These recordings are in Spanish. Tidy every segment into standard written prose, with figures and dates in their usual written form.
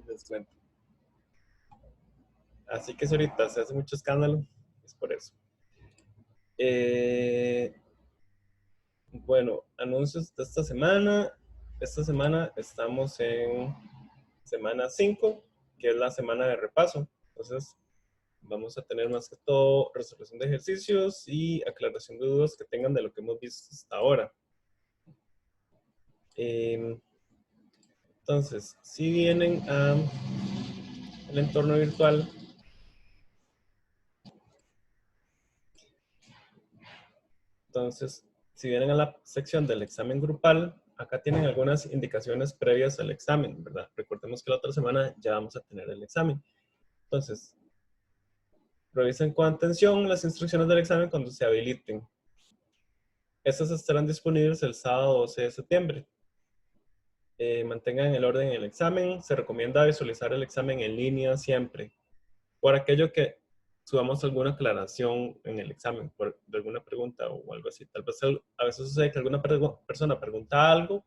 Les cuento. Así que si ahorita se hace mucho escándalo, es por eso. Bueno, anuncios de esta semana. Esta semana estamos en semana 5, que es la semana de repaso. Entonces, vamos a tener más que todo resolución de ejercicios y aclaración de dudas que tengan de lo que hemos visto hasta ahora. Entonces, si vienen al entorno virtual, entonces, si vienen a la sección del examen grupal, acá tienen algunas indicaciones previas al examen, ¿verdad? Recordemos que la otra semana ya vamos a tener el examen. Entonces, revisen con atención las instrucciones del examen cuando se habiliten. Estas estarán disponibles el sábado 12 de septiembre. Mantengan el orden en el examen. Se recomienda visualizar el examen en línea siempre. Por aquello que subamos alguna aclaración en el examen, de alguna pregunta o algo así. Tal vez a veces sucede que alguna persona pregunta algo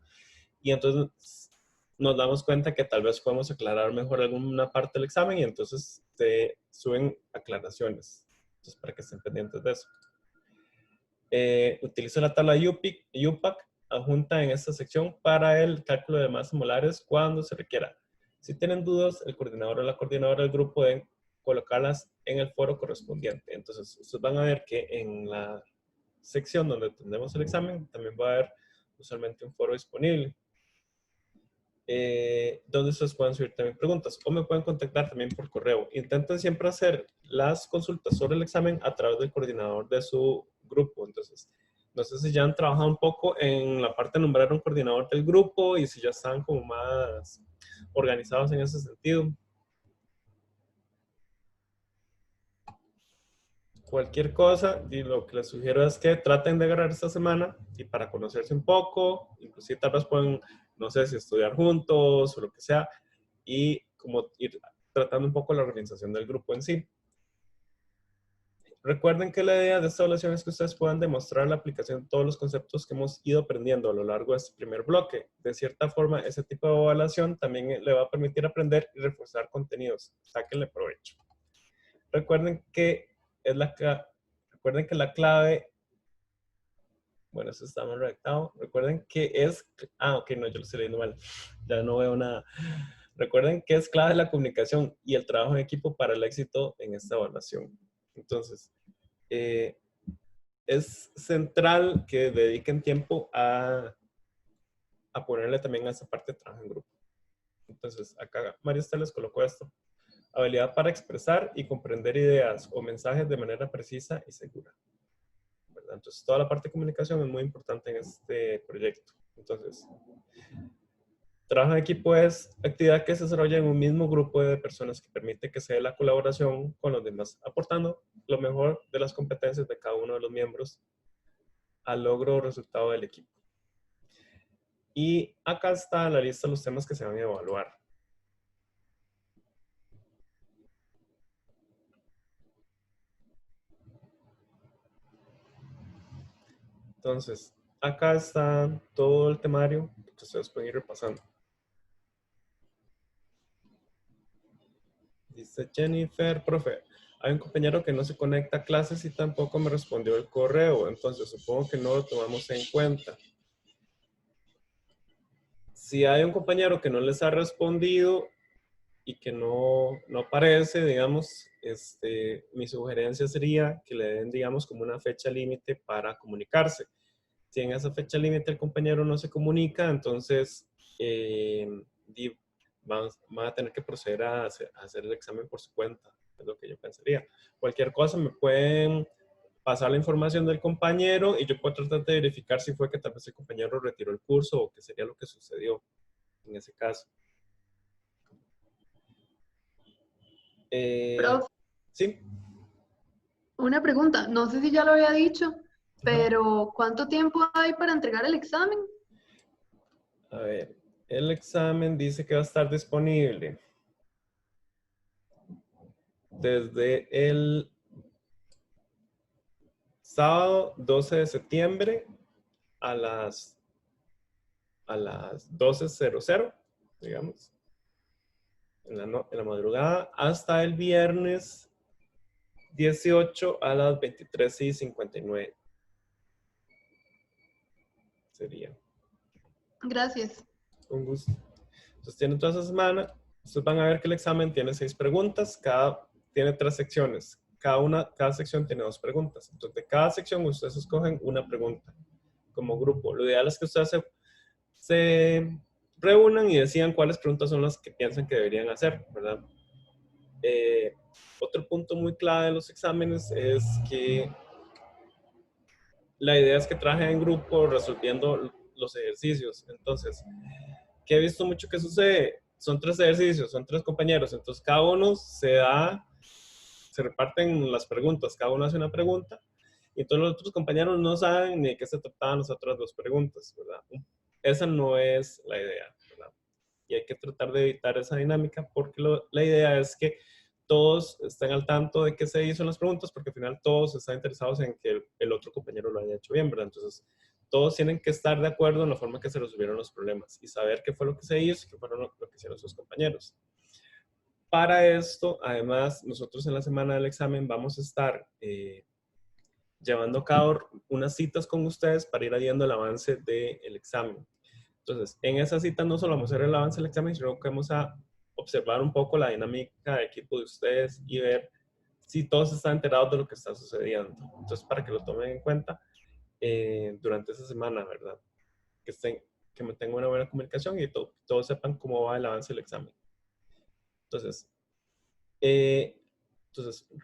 y entonces nos damos cuenta que tal vez podemos aclarar mejor alguna parte del examen y entonces se suben aclaraciones. Entonces, para que estén pendientes de eso. Utilizo la tabla UPAC adjunta en esta sección para el cálculo de masas molares cuando se requiera. Si tienen dudas, el coordinador o la coordinadora del grupo deben colocarlas en el foro correspondiente. Entonces, ustedes van a ver que en la sección donde tendremos el examen, también va a haber usualmente un foro disponible. Donde ustedes pueden subir también preguntas o me pueden contactar también por correo. Intenten siempre hacer las consultas sobre el examen a través del coordinador de su grupo. Entonces, no sé si ya han trabajado un poco en la parte de nombrar un coordinador del grupo y si ya están como más organizados en ese sentido. Cualquier cosa, y lo que les sugiero es que traten de agarrar esta semana y para conocerse un poco, inclusive tal vez pueden, no sé si estudiar juntos o lo que sea, y como ir tratando un poco la organización del grupo en sí. Recuerden que la idea de esta evaluación es que ustedes puedan demostrar la aplicación de todos los conceptos que hemos ido aprendiendo a lo largo de este primer bloque. De cierta forma, ese tipo de evaluación también le va a permitir aprender y reforzar contenidos. Sáquenle provecho. Recuerden que recuerden que la clave, bueno, eso está mal redactado. Recuerden que es, ok, no, yo lo estoy leyendo mal. Ya no veo nada. Recuerden que es clave la comunicación y el trabajo en equipo para el éxito en esta evaluación. Entonces, es central que dediquen tiempo a ponerle también a esa parte de trabajo en grupo. Entonces, acá María Estela les colocó esto. Habilidad para expresar y comprender ideas o mensajes de manera precisa y segura. ¿Verdad? Entonces, toda la parte de comunicación es muy importante en este proyecto. Entonces, trabajo en equipo es actividad que se desarrolla en un mismo grupo de personas que permite que se dé la colaboración con los demás, aportando lo mejor de las competencias de cada uno de los miembros al logro o resultado del equipo. Y acá está la lista de los temas que se van a evaluar. Entonces, acá está todo el temario que ustedes pueden ir repasando. Dice Jennifer, profe, hay un compañero que no se conecta a clases y tampoco me respondió el correo, entonces supongo que no lo tomamos en cuenta. Si hay un compañero que no les ha respondido y que no aparece, digamos, mi sugerencia sería que le den, digamos, como una fecha límite para comunicarse. Si en esa fecha límite el compañero no se comunica, entonces van a tener que proceder a hacer el examen por su cuenta, es lo que yo pensaría. Cualquier cosa me pueden pasar la información del compañero y yo puedo tratar de verificar si fue que tal vez el compañero retiró el curso o qué sería lo que sucedió en ese caso. Prof, Sí. una pregunta, no sé si ya lo había dicho, Ajá. pero ¿cuánto tiempo hay para entregar el examen? A ver, el examen dice que va a estar disponible desde el sábado 12 de septiembre a las 12:00, digamos. en la madrugada hasta el viernes 18 a las 23:59. Sería. Gracias. Un gusto. Entonces tienen toda esa semana. Ustedes van a ver que el examen tiene 6 preguntas, tiene 3 secciones. Cada sección tiene 2 preguntas. Entonces de cada sección ustedes escogen una pregunta como grupo. Lo ideal es que ustedes se reúnan y decidan cuáles preguntas son las que piensan que deberían hacer, ¿verdad? Otro punto muy clave de los exámenes es que la idea es que trabajen en grupo resolviendo los ejercicios. Entonces, ¿qué he visto mucho que sucede? Son 3 ejercicios, son 3 compañeros, entonces cada uno se reparten las preguntas, cada uno hace una pregunta y todos los otros compañeros no saben ni de qué se trataban las otras 2 preguntas, ¿verdad? Esa no es la idea, ¿verdad? Y hay que tratar de evitar esa dinámica porque la idea es que todos estén al tanto de qué se hizo en las preguntas porque al final todos están interesados en que el otro compañero lo haya hecho bien, ¿verdad? Entonces, todos tienen que estar de acuerdo en la forma que se resolvieron los problemas y saber qué fue lo que se hizo y qué fue lo que hicieron sus compañeros. Para esto, además, nosotros en la semana del examen vamos a estar llevando a cabo unas citas con ustedes para ir viendo el avance del examen. Entonces, en esa cita no solo vamos a hacer el avance del examen, sino que vamos a observar un poco la dinámica de equipo de ustedes y ver si todos están enterados de lo que está sucediendo. Entonces, para que lo tomen en cuenta durante esa semana, ¿verdad? Que mantengan una buena comunicación y todos sepan cómo va el avance del examen. Entonces,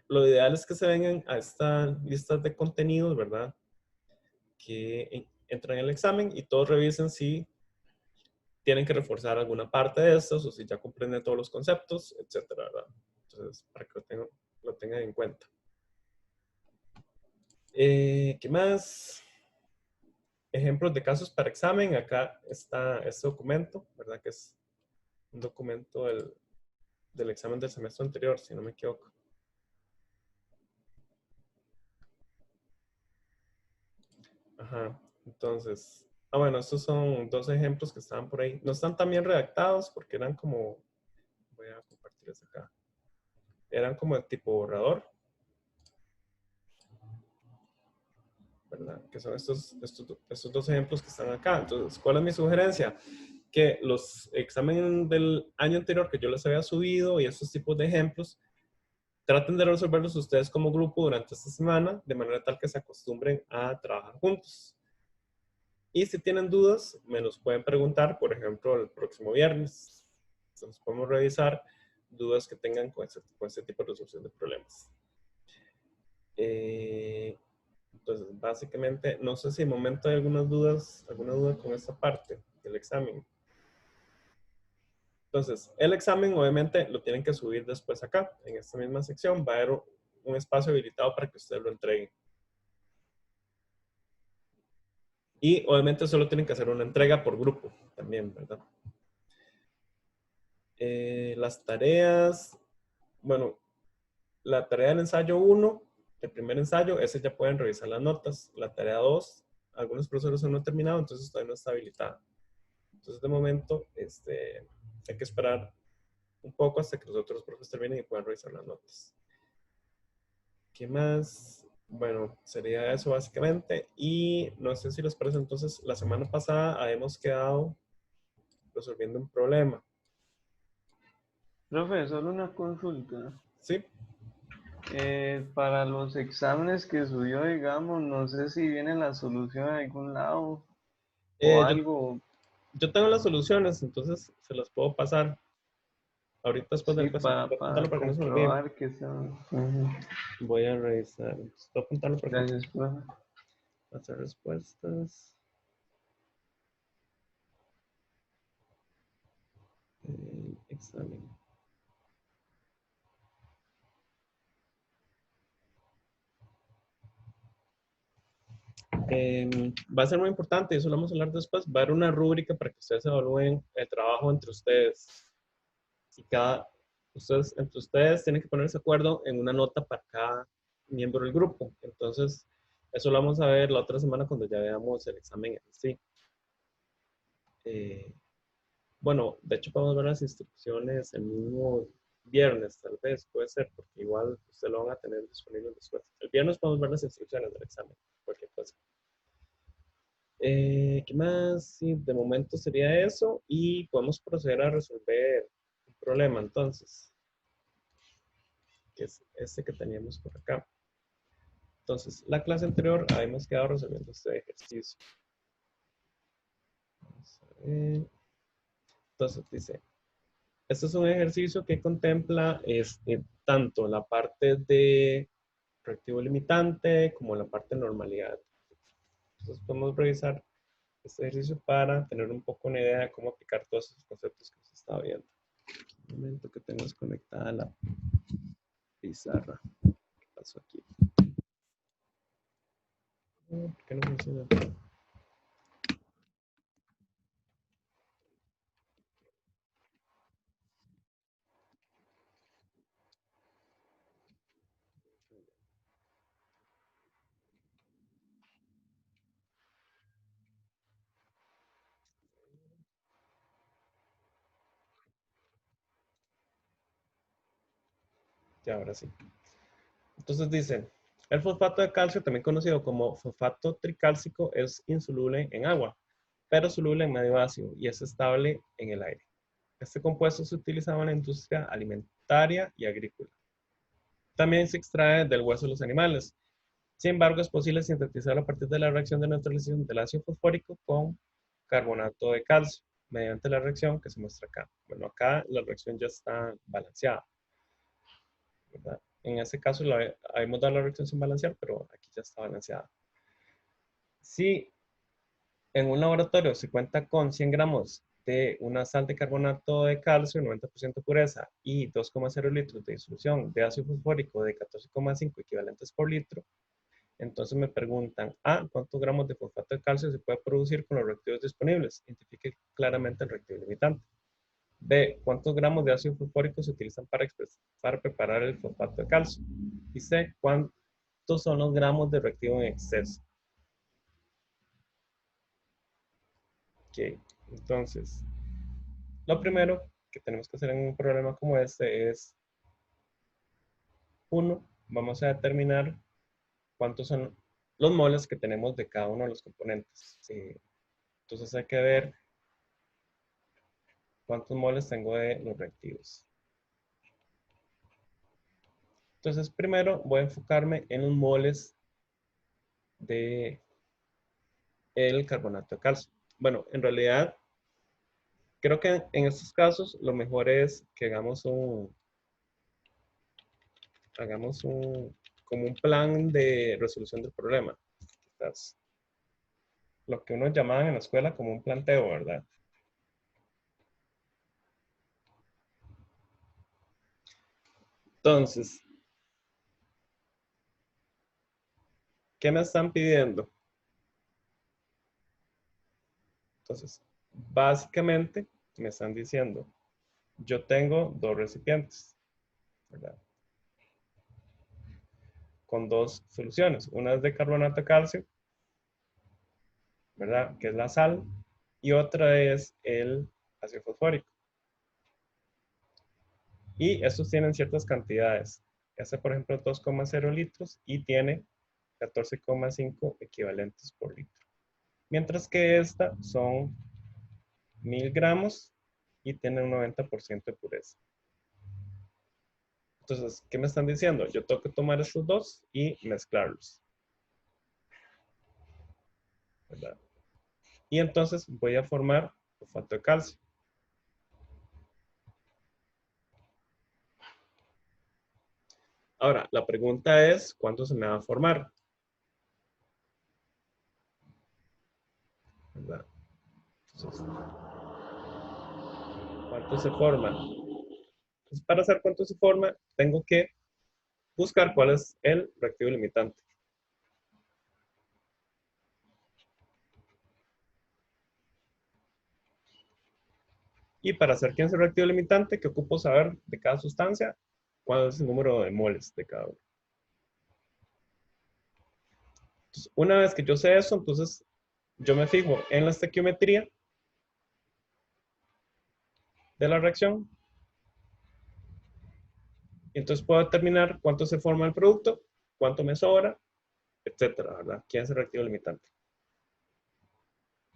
lo ideal es que se vengan a estas listas de contenidos, ¿verdad? Que entran en el examen y todos revisen si tienen que reforzar alguna parte de estos o si ya comprenden todos los conceptos, etcétera, ¿verdad? Entonces, para que lo tengan en cuenta. ¿Qué más? Ejemplos de casos para examen. Acá está este documento, ¿verdad? Que es un documento del examen del semestre anterior, si no me equivoco. Ajá, entonces, bueno, estos son 2 ejemplos que estaban por ahí. No están tan bien redactados porque eran como, voy a compartirles acá, eran como de tipo borrador, ¿verdad? Que son estos 2 ejemplos que están acá. Entonces, ¿cuál es mi sugerencia? Que los exámenes del año anterior que yo les había subido y estos tipos de ejemplos, traten de resolverlos ustedes como grupo durante esta semana, de manera tal que se acostumbren a trabajar juntos. Y si tienen dudas, me los pueden preguntar, por ejemplo, el próximo viernes. Entonces podemos revisar dudas que tengan con este tipo de resolución de problemas. Entonces, básicamente, no sé si de momento hay alguna duda con esta parte del examen. Entonces, el examen obviamente lo tienen que subir después acá, en esta misma sección. Va a haber un espacio habilitado para que ustedes lo entreguen. Y obviamente solo tienen que hacer una entrega por grupo también, ¿verdad? Las tareas, bueno, la tarea del ensayo 1, el primer ensayo, ese ya pueden revisar las notas. La tarea 2, algunos profesores aún no han terminado, entonces todavía no está habilitada. Entonces, de momento, hay que esperar un poco hasta que los otros profesores terminen y puedan revisar las notas. ¿Qué más? Bueno, sería eso básicamente. Y no sé si les parece, entonces, la semana pasada habíamos quedado resolviendo un problema. Profe, solo una consulta. ¿Sí? Para los exámenes que subió, digamos, no sé si viene la solución en algún lado o algo. Yo tengo las soluciones, entonces se las puedo pasar ahorita después Sí, del caso. Voy a para apuntarlo para que no se me olvide. comprobar que son. Voy a revisar. Voy a apuntarlo para que Gracias, profe. hacer respuestas. Examen. Va a ser muy importante, y eso lo vamos a hablar después. Va a haber una rúbrica para que ustedes evalúen el trabajo entre ustedes. Y entre ustedes tienen que ponerse de acuerdo en una nota para cada miembro del grupo. Entonces, eso lo vamos a ver la otra semana cuando ya veamos el examen en sí. Bueno, de hecho podemos ver las instrucciones el mismo viernes, tal vez, puede ser, porque igual usted lo van a tener disponible después. El viernes podemos ver las instrucciones del examen, cualquier cosa. ¿Qué más? Sí, de momento sería eso y podemos proceder a resolver un problema entonces, que es este que teníamos por acá. Entonces, la clase anterior habíamos quedado resolviendo este ejercicio. Vamos a ver. Entonces dice, este es un ejercicio que contempla tanto la parte de reactivo limitante como la parte de normalidad. Entonces podemos revisar este ejercicio para tener un poco una idea de cómo aplicar todos esos conceptos que se está viendo. Un momento que tengo desconectada la pizarra. ¿Qué pasó aquí? ¿Por qué no funciona? Ya, ahora sí. Entonces dice, el fosfato de calcio, también conocido como fosfato tricálcico, es insoluble en agua, pero soluble en medio ácido y es estable en el aire. Este compuesto se utilizaba en la industria alimentaria y agrícola. También se extrae del hueso de los animales. Sin embargo, es posible sintetizarlo a partir de la reacción de neutralización del ácido fosfórico con carbonato de calcio, mediante la reacción que se muestra acá. Bueno, acá la reacción ya está balanceada, ¿verdad? En este caso, habíamos dado la reacción sin balancear, pero aquí ya está balanceada. Si en un laboratorio se cuenta con 100 gramos de una sal de carbonato de calcio, 90% pureza, y 2,0 litros de disolución de ácido fosfórico de 14,5 equivalentes por litro, entonces me preguntan, A, ¿cuántos gramos de fosfato de calcio se puede producir con los reactivos disponibles? Identifique claramente el reactivo limitante. B, ¿cuántos gramos de ácido fosfórico se utilizan para preparar el fosfato de calcio? Y C, ¿cuántos son los gramos de reactivo en exceso? Ok, entonces, lo primero que tenemos que hacer en un problema como este es, uno, vamos a determinar cuántos son los moles que tenemos de cada uno de los componentes. Entonces hay que ver cuántos moles tengo de los reactivos. Entonces, primero voy a enfocarme en los moles de el carbonato de calcio. Bueno, en realidad, creo que en estos casos lo mejor es que como un plan de resolución del problema. Quizás lo que uno llamaba en la escuela como un planteo, ¿verdad? Entonces, ¿qué me están pidiendo? Entonces, básicamente me están diciendo, yo tengo dos recipientes, ¿verdad? Con dos soluciones. Una es de carbonato de calcio, ¿verdad? Que es la sal, y otra es el ácido fosfórico. Y estos tienen ciertas cantidades. Este, por ejemplo, 2,0 litros y tiene 14,5 equivalentes por litro. Mientras que esta son 1000 gramos y tiene un 90% de pureza. Entonces, ¿qué me están diciendo? Yo tengo que tomar estos dos y mezclarlos, ¿verdad? Y entonces voy a formar fosfato de calcio. Ahora, la pregunta es, ¿cuánto se me va a formar? ¿Verdad? Entonces, ¿cuánto se forma? Entonces, para saber cuánto se forma, tengo que buscar cuál es el reactivo limitante. Y para saber quién es el reactivo limitante, que ocupo saber de cada sustancia, cuál es el número de moles de cada uno. Entonces, una vez que yo sé eso, entonces yo me fijo en la estequiometría de la reacción. Y entonces puedo determinar cuánto se forma el producto, cuánto me sobra, etcétera, ¿verdad? ¿Quién es el reactivo limitante?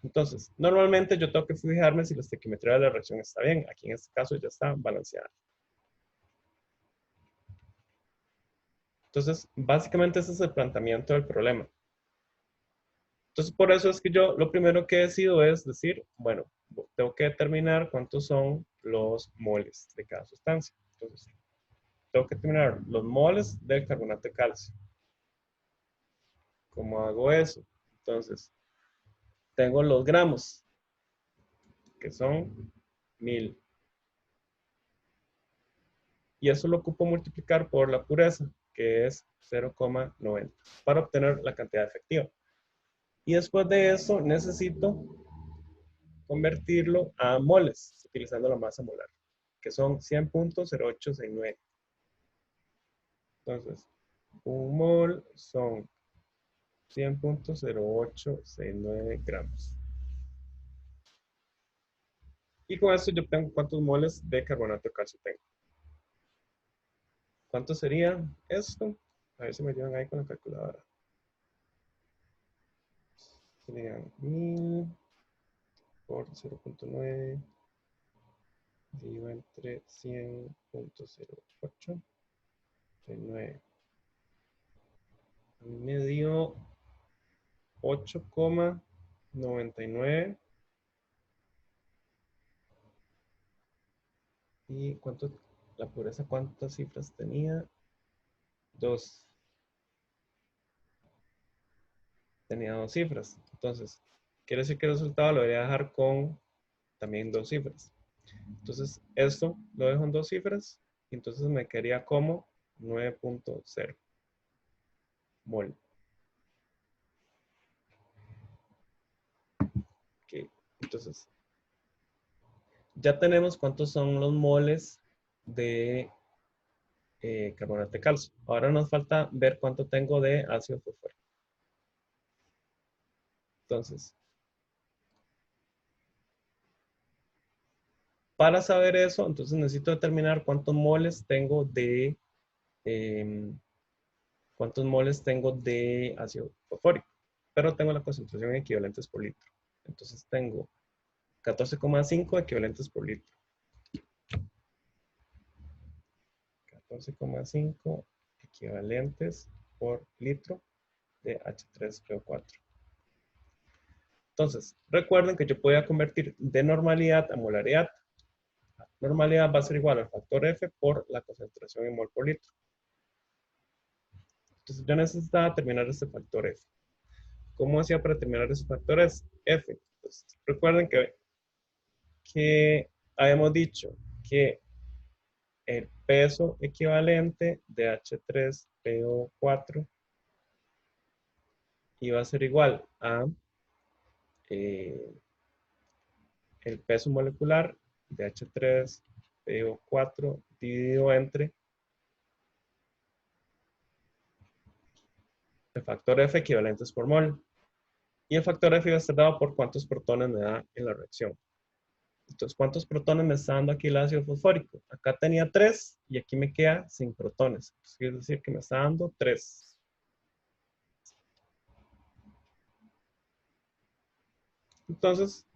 Entonces, normalmente yo tengo que fijarme si la estequiometría de la reacción está bien. Aquí en este caso ya está balanceada. Entonces, básicamente ese es el planteamiento del problema. Entonces, por eso es que yo lo primero que decido es decir, bueno, tengo que determinar cuántos son los moles de cada sustancia. Entonces, tengo que determinar los moles del carbonato de calcio. ¿Cómo hago eso? Entonces, tengo los gramos, que son 1000. Y eso lo ocupo multiplicar por la pureza, que es 0,90, para obtener la cantidad efectiva. Y después de eso necesito convertirlo a moles, utilizando la masa molar, que son 100.0869. Entonces, un mol son 100.0869 gramos. Y con esto yo tengo cuántos moles de carbonato de calcio tengo. ¿Cuánto sería esto? A ver si me ayudan ahí con la calculadora. Serían 1000 por 0.9 dividido entre 100.08 9. Me dio 8,99. ¿Y cuánto? La pureza, ¿cuántas cifras tenía? 2. Tenía 2 cifras. Entonces, quiere decir que el resultado lo voy a dejar con también 2 cifras. Entonces, esto lo dejo en 2 cifras. Y entonces me quedaría como 9.0 mol. Ok, entonces, ya tenemos cuántos son los moles de carbonato de calcio. Ahora nos falta ver cuánto tengo de ácido fosfórico. Entonces, para saber eso, entonces necesito determinar cuántos moles tengo de ácido fosfórico. Pero tengo la concentración en equivalentes por litro. Entonces tengo 14,5 equivalentes por litro. 14,5 equivalentes por litro de H3PO4. Entonces, recuerden que yo podía convertir de normalidad a molaridad. La normalidad va a ser igual al factor F por la concentración en mol por litro. Entonces, yo necesitaba determinar este factor F. ¿Cómo hacía para determinar ese factor F? Entonces, recuerden que habíamos dicho que el peso equivalente de H3PO4 iba a ser igual a el peso molecular de H3PO4 dividido entre el factor F equivalentes por mol. Y el factor F iba a estar dado por cuántos protones me da en la reacción. Entonces, ¿cuántos protones me está dando aquí el ácido fosfórico? Acá tenía 3 y aquí me queda sin protones. Quiere decir que me está dando 3. Entonces,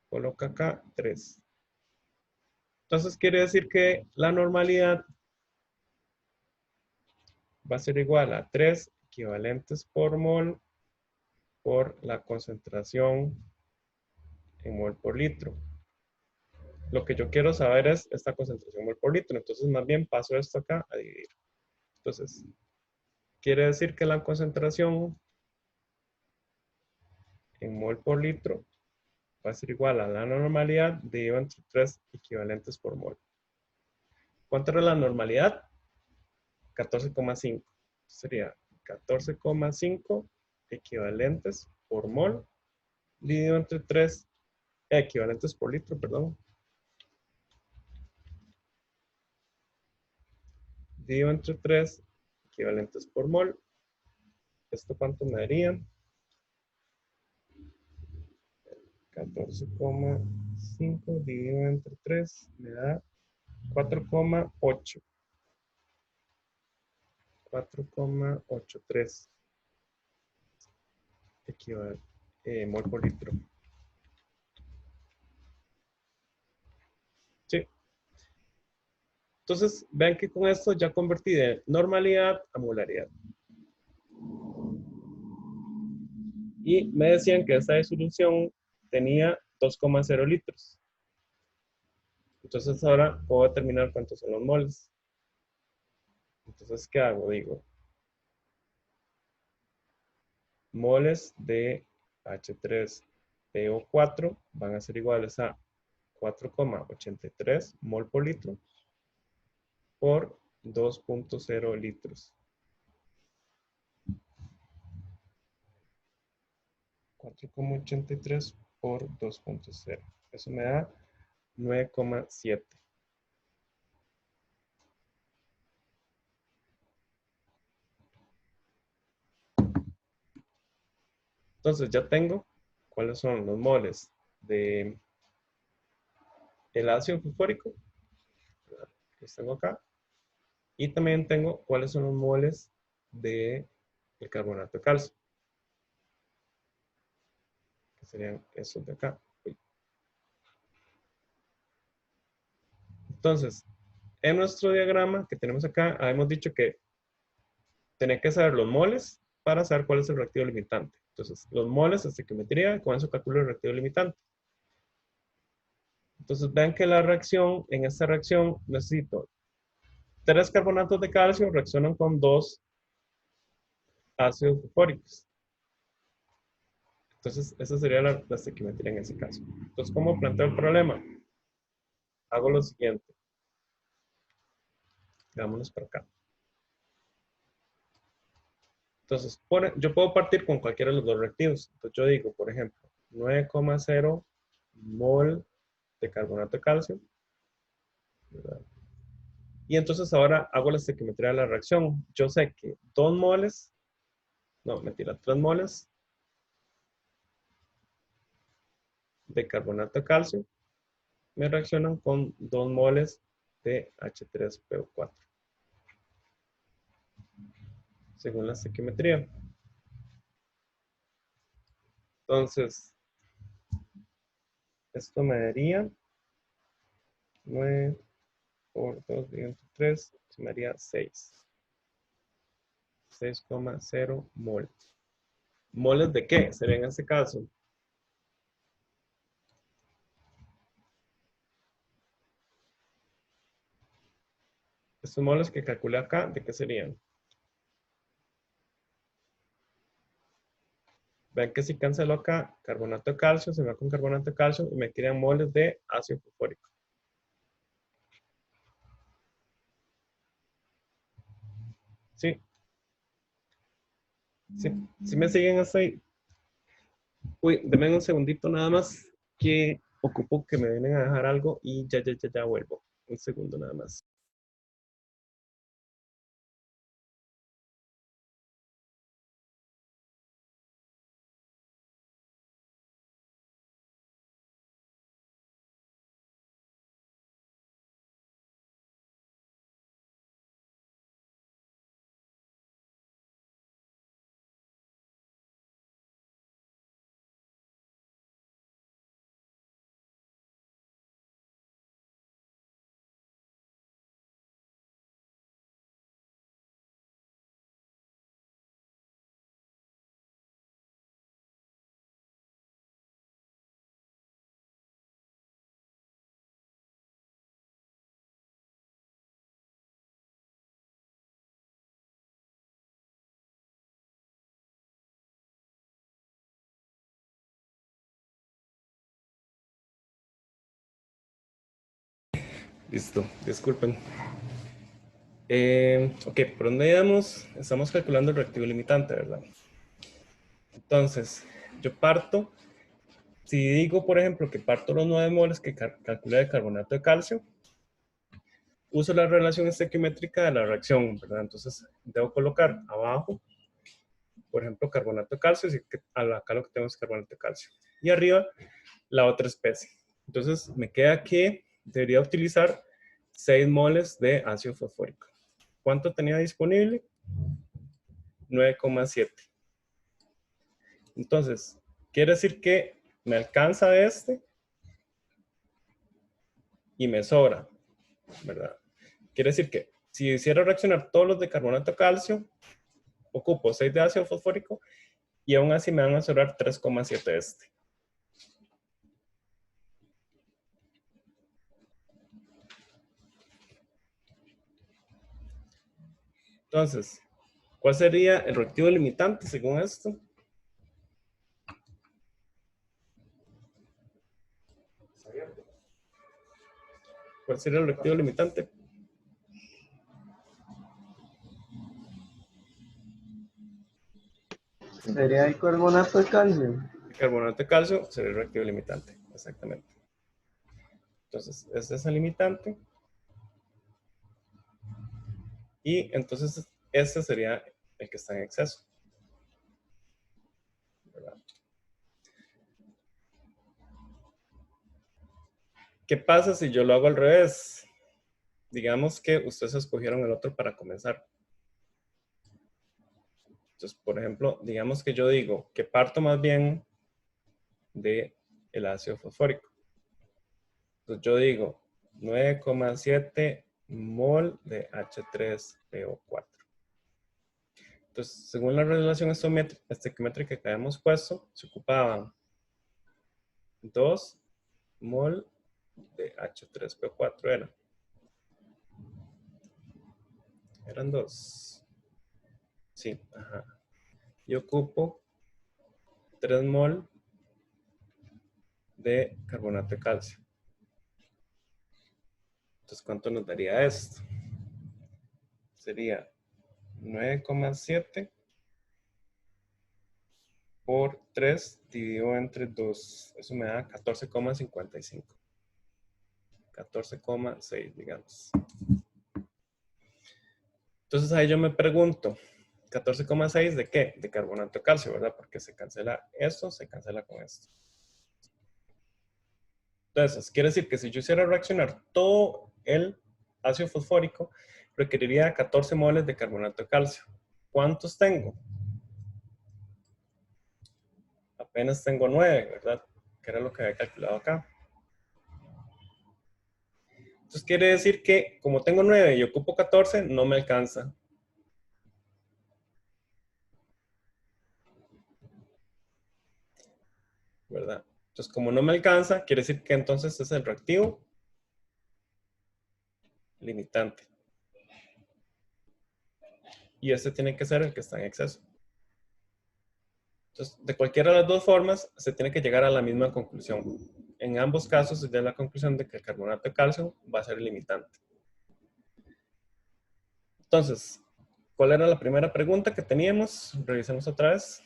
coloca acá 3. Entonces, quiere decir que la normalidad va a ser igual a 3 equivalentes por mol por la concentración en mol por litro. Lo que yo quiero saber es esta concentración mol por litro. Entonces, más bien paso esto acá a dividir. Entonces, quiere decir que la concentración en mol por litro va a ser igual a la normalidad dividido entre 3 equivalentes por mol. ¿Cuánto era la normalidad? 14,5. Sería 14,5 equivalentes por mol dividido entre 3 equivalentes por litro, perdón. Dividido entre 3 equivalentes por mol. ¿Esto cuánto me daría? 14,5 5 dividido entre 3 me da 4,8. 4,83 equivale mol por litro. Sí. Entonces, vean que con esto ya convertí de normalidad a molaridad. Y me decían que esta disolución tenía 2,0 litros. Entonces ahora puedo determinar cuántos son los moles. Entonces, ¿qué hago? Digo, moles de H3PO4 van a ser iguales a 4,83 mol por litro por 2,0 litros. 4,83 por 2,0. Eso me da 9,7. Entonces ya tengo cuáles son los moles de el ácido fosfórico. Los tengo acá. Y también tengo cuáles son los moles de el carbonato de calcio. Que serían esos de acá. Entonces, en nuestro diagrama que tenemos acá, hemos dicho que tenía que saber los moles para saber cuál es el reactivo limitante. Entonces, los moles de estequiometría, con eso calculo el reactivo limitante. Entonces, vean que la reacción, en esta reacción, necesito 3 carbonatos de calcio reaccionan con 2 ácidos fosfóricos. Entonces, esa sería la estequiometría en ese caso. Entonces, ¿cómo planteo el problema? Hago lo siguiente. Vámonos para acá. Entonces, yo puedo partir con cualquiera de los dos reactivos. Entonces, yo digo, por ejemplo, 9,0 mol de carbonato de calcio, ¿verdad? Y entonces ahora hago la estequiometría de la reacción. Yo sé que 2 moles, no, mentira, 3 moles de carbonato de calcio me reaccionan con 2 moles de H3PO4, según la estequiometría. Entonces, esto me daría 9 por 2 dividido entre 3, se me daría 6. 6,0 mol. ¿Moles de qué? Sería en este caso. Estos moles que calculé acá, ¿de qué serían? Ven que si cancelo acá carbonato de calcio, se me va con carbonato de calcio y me quedan moles de ácido fosfórico. ¿Sí? ¿Sí? ¿Sí me siguen hasta ahí? Uy, denme un segundito nada más que ocupo que me vienen a dejar algo y ya vuelvo. Un segundo nada más. Listo, disculpen. Ok, ¿por dónde íbamos? Estamos calculando el reactivo limitante, ¿verdad? Entonces, yo parto. Si digo, por ejemplo, que parto los 9 moles que calculé de carbonato de calcio, uso la relación estequiométrica de la reacción, ¿verdad? Entonces, debo colocar abajo, por ejemplo, carbonato de calcio, así que acá lo que tengo es carbonato de calcio. Y arriba, la otra especie. Entonces me queda que debería utilizar 6 moles de ácido fosfórico. ¿Cuánto tenía disponible? 9,7. Entonces, quiere decir que me alcanza este y me sobra, ¿verdad? Quiere decir que si hiciera reaccionar todos los de carbonato de calcio, ocupo 6 de ácido fosfórico y aún así me van a sobrar 3,7 este. Entonces, ¿cuál sería el reactivo limitante según esto? ¿Cuál sería el reactivo limitante? Sería el carbonato de calcio. El carbonato de calcio sería el reactivo limitante, exactamente. Entonces, este es el limitante. Y entonces, este sería el que está en exceso, ¿verdad? ¿Qué pasa si yo lo hago al revés? Digamos que ustedes escogieron el otro para comenzar. Entonces, por ejemplo, digamos que yo digo que parto más bien de el ácido fosfórico. Entonces yo digo 9,7 mol de H3PO4. Entonces, según la relación estequiométrica que habíamos puesto, se ocupaban 2 mol de H3PO4. Eran 2. Sí, ajá. Y ocupo 3 mol de carbonato de calcio. Entonces, ¿cuánto nos daría esto? Sería 9,7 por 3 dividido entre 2. Eso me da 14,55. 14,6, digamos. Entonces ahí yo me pregunto, 14,6 ¿de qué? De carbonato de calcio, ¿verdad? Porque se cancela esto, se cancela con esto. Entonces, quiere decir que si yo hiciera reaccionar todo el ácido fosfórico, requeriría 14 moles de carbonato de calcio. ¿Cuántos tengo? Apenas tengo 9, ¿verdad? Que era lo que había calculado acá. Entonces quiere decir que como tengo 9 y ocupo 14, no me alcanza. ¿Verdad? Entonces como no me alcanza, quiere decir que entonces es el reactivo limitante. Y este tiene que ser el que está en exceso. Entonces, de cualquiera de las dos formas, se tiene que llegar a la misma conclusión. En ambos casos se llega a la conclusión de que el carbonato de calcio va a ser el limitante. Entonces, ¿cuál era la primera pregunta que teníamos? Revisemos otra vez.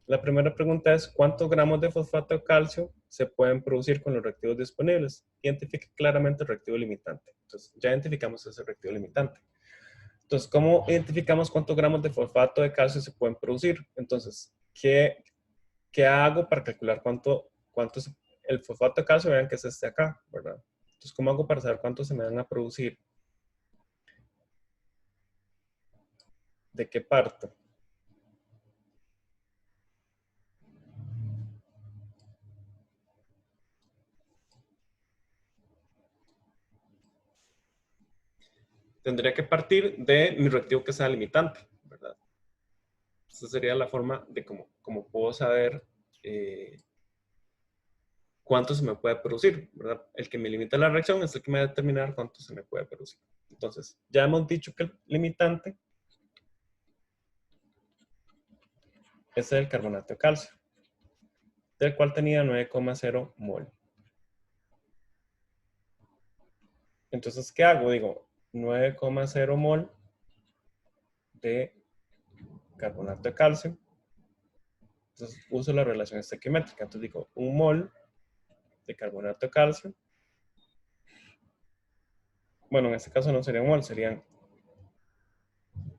La primera pregunta es, ¿cuántos gramos de fosfato de calcio se pueden producir con los reactivos disponibles? Identifique claramente el reactivo limitante. Entonces, ya identificamos ese reactivo limitante. Entonces, ¿cómo identificamos cuántos gramos de fosfato de calcio se pueden producir? Entonces, ¿qué hago para calcular cuánto es el fosfato de calcio? Vean que es este acá, ¿verdad? Entonces, ¿cómo hago para saber cuántos se me van a producir? ¿De qué parto? Tendría que partir de mi reactivo que sea limitante, ¿verdad? Esa sería la forma de cómo puedo saber cuánto se me puede producir, ¿verdad? El que me limita la reacción es el que me va a determinar cuánto se me puede producir. Entonces, ya hemos dicho que el limitante es el carbonato de calcio, del cual tenía 9,0 mol. Entonces, ¿qué hago? Digo, 9,0 mol de carbonato de calcio. Entonces, uso la relación estequiométrica. Entonces, digo, 1 mol de carbonato de calcio. Bueno, en este caso no sería un mol, serían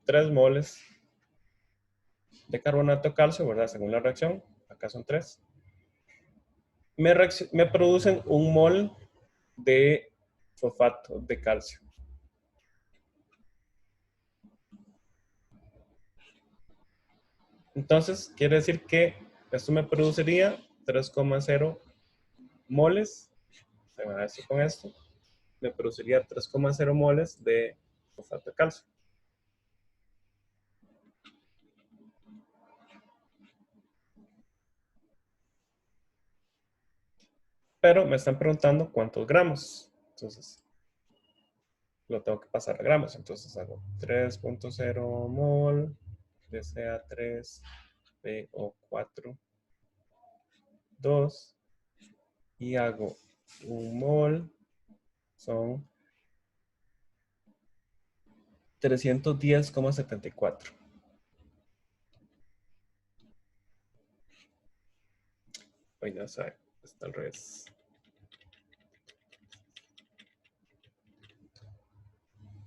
3 moles de carbonato de calcio, ¿verdad? Según la reacción, acá son 3. Me producen 1 mol de fosfato de calcio. Entonces, quiere decir que esto me produciría 3,0 moles. Se va a decir con esto. Me produciría 3,0 moles de fosfato de calcio. Pero me están preguntando cuántos gramos. Entonces, lo tengo que pasar a gramos. Entonces hago 3,0 mol de Ca3PO4 2 y hago 1 mol, son 310,74. Oye, no sé, está al revés.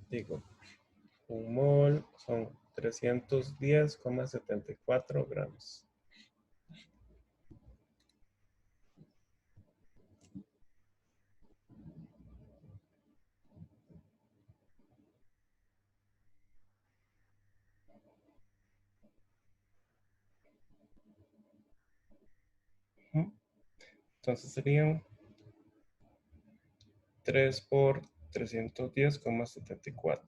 Digo, 1 mol son 310,74 gramos. Entonces serían 3 por 310,74.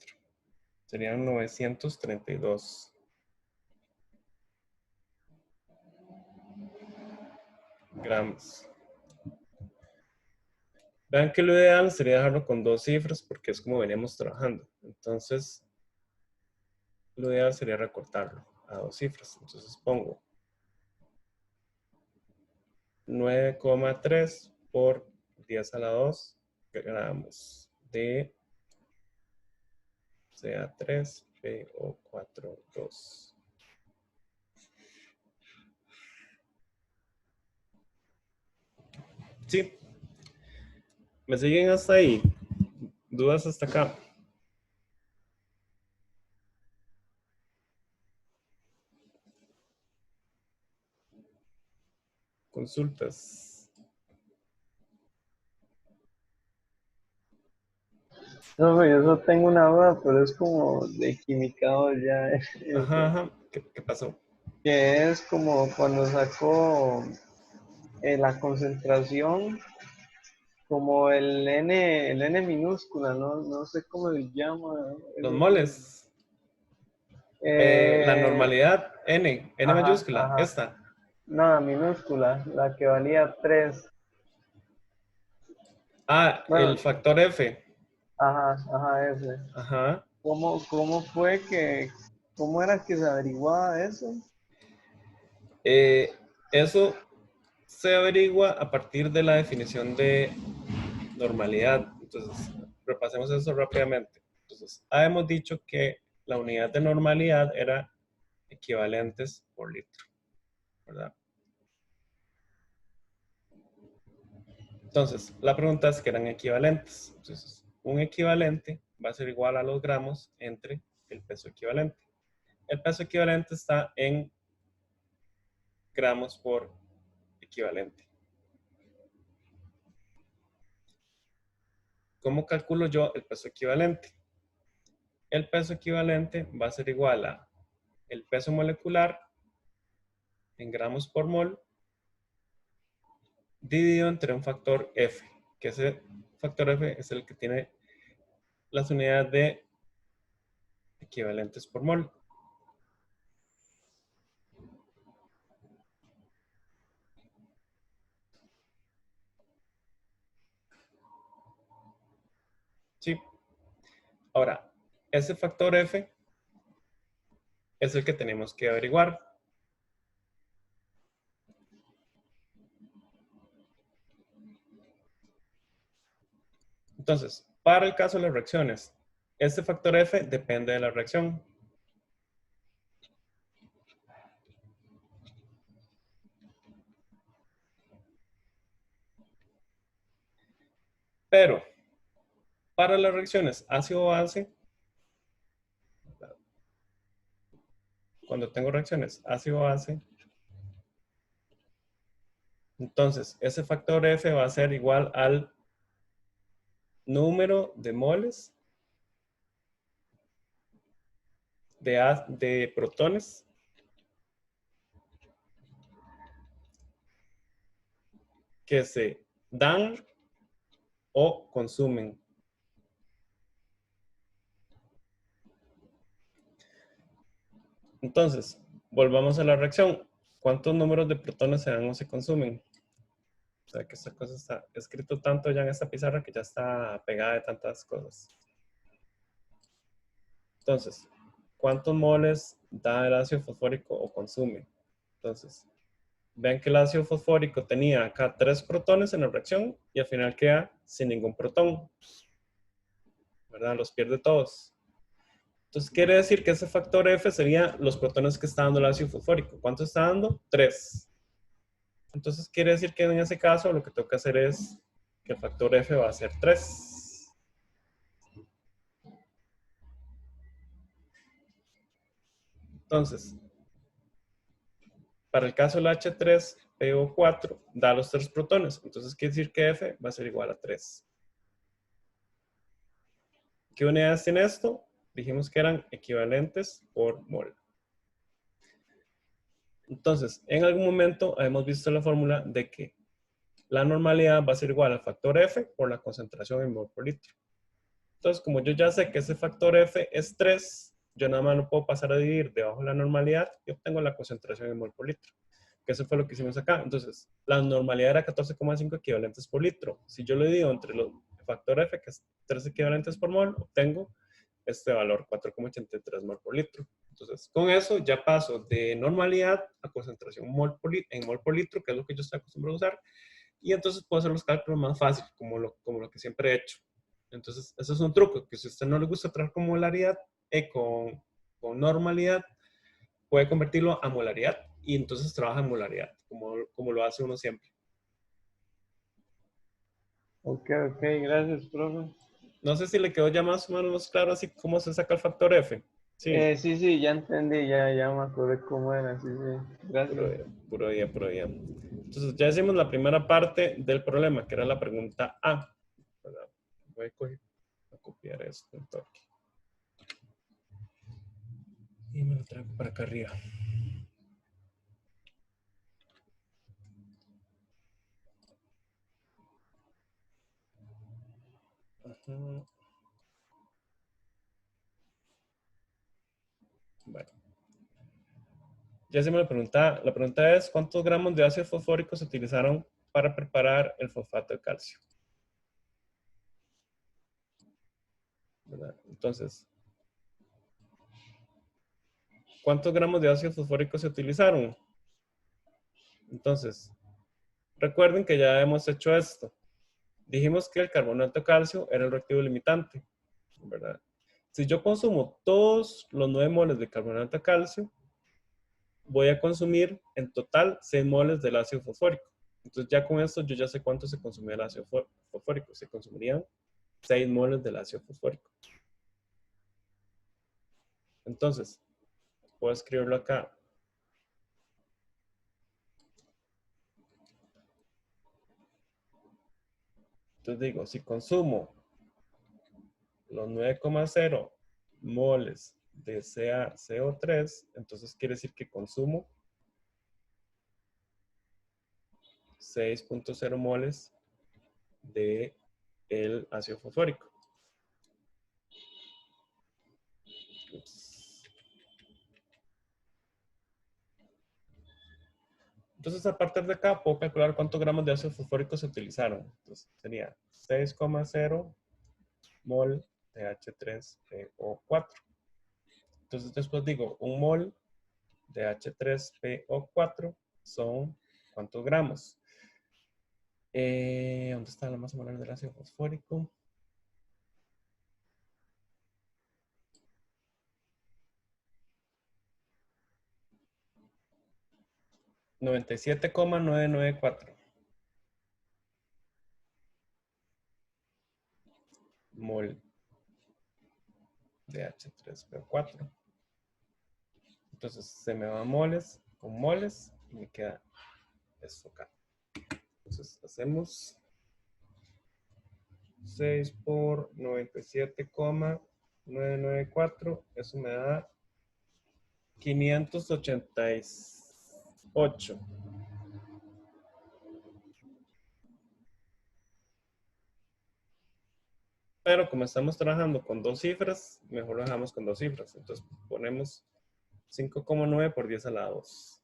Serían 932 gramos. Vean que lo ideal sería dejarlo con 2 cifras porque es como veníamos trabajando. Entonces, lo ideal sería recortarlo a 2 cifras. Entonces pongo 9,3 por 10 a la 2 gramos de Ca3PO4 2. Sí. ¿Me siguen hasta ahí? ¿Dudas hasta acá? Consultas. No, güey, yo tengo una duda, pero es como de químicado ya. Ajá, ajá. ¿Qué pasó? Que es como cuando sacó la concentración, como el N minúscula, no sé cómo se llama. Los moles. La normalidad, N Ajá, mayúscula, ajá. esta. No, la minúscula, la que valía 3. Ah, el Bueno, factor F. ajá, ese. Ajá. ¿Cómo fue cómo era que se averiguaba eso? Eso se averigua a partir de la definición de normalidad. Entonces, repasemos eso rápidamente. Entonces, habíamos dicho que la unidad de normalidad era equivalentes por litro, ¿verdad? Entonces, la pregunta es que eran equivalentes. Entonces, un equivalente va a ser igual a los gramos entre el peso equivalente. El peso equivalente está en gramos por equivalente. ¿Cómo calculo yo el peso equivalente? El peso equivalente va a ser igual a el peso molecular en gramos por mol dividido entre un factor F, que ese factor F es el que tiene las unidades de equivalentes por mol. ¿Sí? Ahora, ese factor F es el que tenemos que averiguar. Entonces, para el caso de las reacciones, este factor F depende de la reacción. Pero, para las reacciones ácido-base, cuando tengo reacciones ácido-base, entonces ese factor F va a ser igual al número de moles de protones que se dan o consumen. Entonces, volvamos a la reacción. ¿Cuántos números de protones se dan o se consumen? O sea, que esta cosa está escrito tanto ya en esta pizarra que ya está pegada de tantas cosas. Entonces, ¿cuántos moles da el ácido fosfórico o consume? Entonces, vean que el ácido fosfórico tenía acá 3 protones en la reacción y al final queda sin ningún protón, ¿verdad? Los pierde todos. Entonces quiere decir que ese factor F sería los protones que está dando el ácido fosfórico. ¿Cuánto está dando? 3. Entonces quiere decir que en ese caso lo que tengo que hacer es que el factor F va a ser 3. Entonces, para el caso del H3PO4 da los 3 protones. Entonces quiere decir que F va a ser igual a 3. ¿Qué unidades tiene esto? Dijimos que eran equivalentes por mol. Entonces, en algún momento hemos visto la fórmula de que la normalidad va a ser igual al factor F por la concentración en mol por litro. Entonces, como yo ya sé que ese factor F es 3, yo nada más lo puedo pasar a dividir debajo de la normalidad y obtengo la concentración en mol por litro. Que eso fue lo que hicimos acá. Entonces, la normalidad era 14,5 equivalentes por litro. Si yo lo divido entre el factor F, que es 3 equivalentes por mol, obtengo este valor, 4,83 mol por litro. Entonces, con eso ya paso de normalidad a concentración en mol por litro, que es lo que yo estoy acostumbrado a usar, y entonces puedo hacer los cálculos más fácil, como lo que siempre he hecho. Entonces, eso es un truco, que si a usted no le gusta trabajar con molaridad, con normalidad, puede convertirlo a molaridad y entonces trabaja en molaridad, como lo hace uno siempre. Ok, gracias, profe. No sé si le quedó ya más o menos claro así cómo se saca el factor F. Sí, Sí, ya entendí, ya me acordé cómo era, sí, gracias. puro bien. Entonces ya hicimos la primera parte del problema, que era la pregunta A. Voy a copiar esto en toque. Y me lo traigo para acá arriba. Ajá. Bueno. Ya hicimos la pregunta. La pregunta es, ¿cuántos gramos de ácido fosfórico se utilizaron para preparar el fosfato de calcio? ¿Verdad? Entonces, ¿cuántos gramos de ácido fosfórico se utilizaron? Entonces, recuerden que ya hemos hecho esto. Dijimos que el carbonato de calcio era el reactivo limitante, ¿verdad? Si yo consumo todos los 9 moles de carbonato de calcio, voy a consumir en total 6 moles del ácido fosfórico. Entonces ya con esto yo ya sé cuánto se consume el ácido fosfórico. Se consumirían 6 moles del ácido fosfórico. Entonces, puedo escribirlo acá. Entonces digo, si consumo los 9,0 moles de CaCO3, entonces quiere decir que consumo 6,0 moles de el ácido fosfórico. Ups. Entonces, a partir de acá, puedo calcular cuántos gramos de ácido fosfórico se utilizaron. Entonces, sería 6,0 mol de H3PO4. Entonces, después digo, un mol de H3PO4 son ¿cuántos gramos? ¿Dónde está la masa molar del ácido fosfórico? (97,994 mol de H3PO4. Entonces se me va moles con moles y me queda esto acá. Entonces hacemos 6 por 97,994. Eso me da 588. Pero como estamos trabajando con dos cifras, mejor lo dejamos con dos cifras. Entonces ponemos 5,9 por 10 a la 2.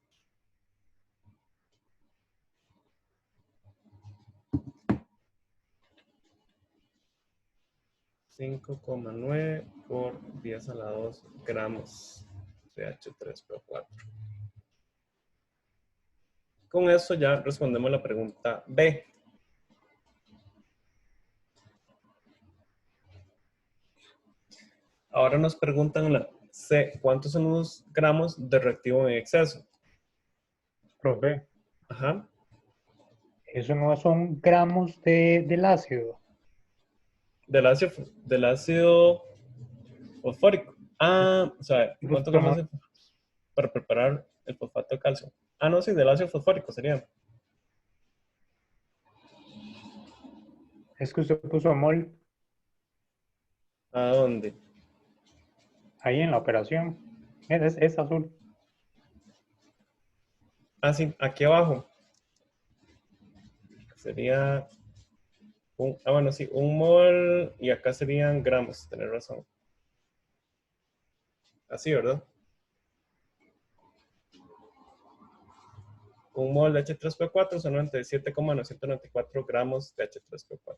.9 por 10 a la 2 gramos de H3PO4. Con eso ya respondemos la pregunta B. Ahora nos preguntan la C. ¿Cuántos son los gramos de reactivo en exceso? Profe, Ajá. eso no son gramos del ácido. Del ácido fosfórico. Ah, o sea, ¿cuántos gramos para preparar el fosfato de calcio? Ah, no, sí, del ácido fosfórico sería. Es que usted puso mol ¿A dónde? ahí en la operación. Mira, es azul. Ah, sí, aquí abajo. Sería bueno, sí, un mol y acá serían gramos, tenés razón. Así, ¿verdad? Un mol de H3PO4 son 97,994 gramos de H3PO4.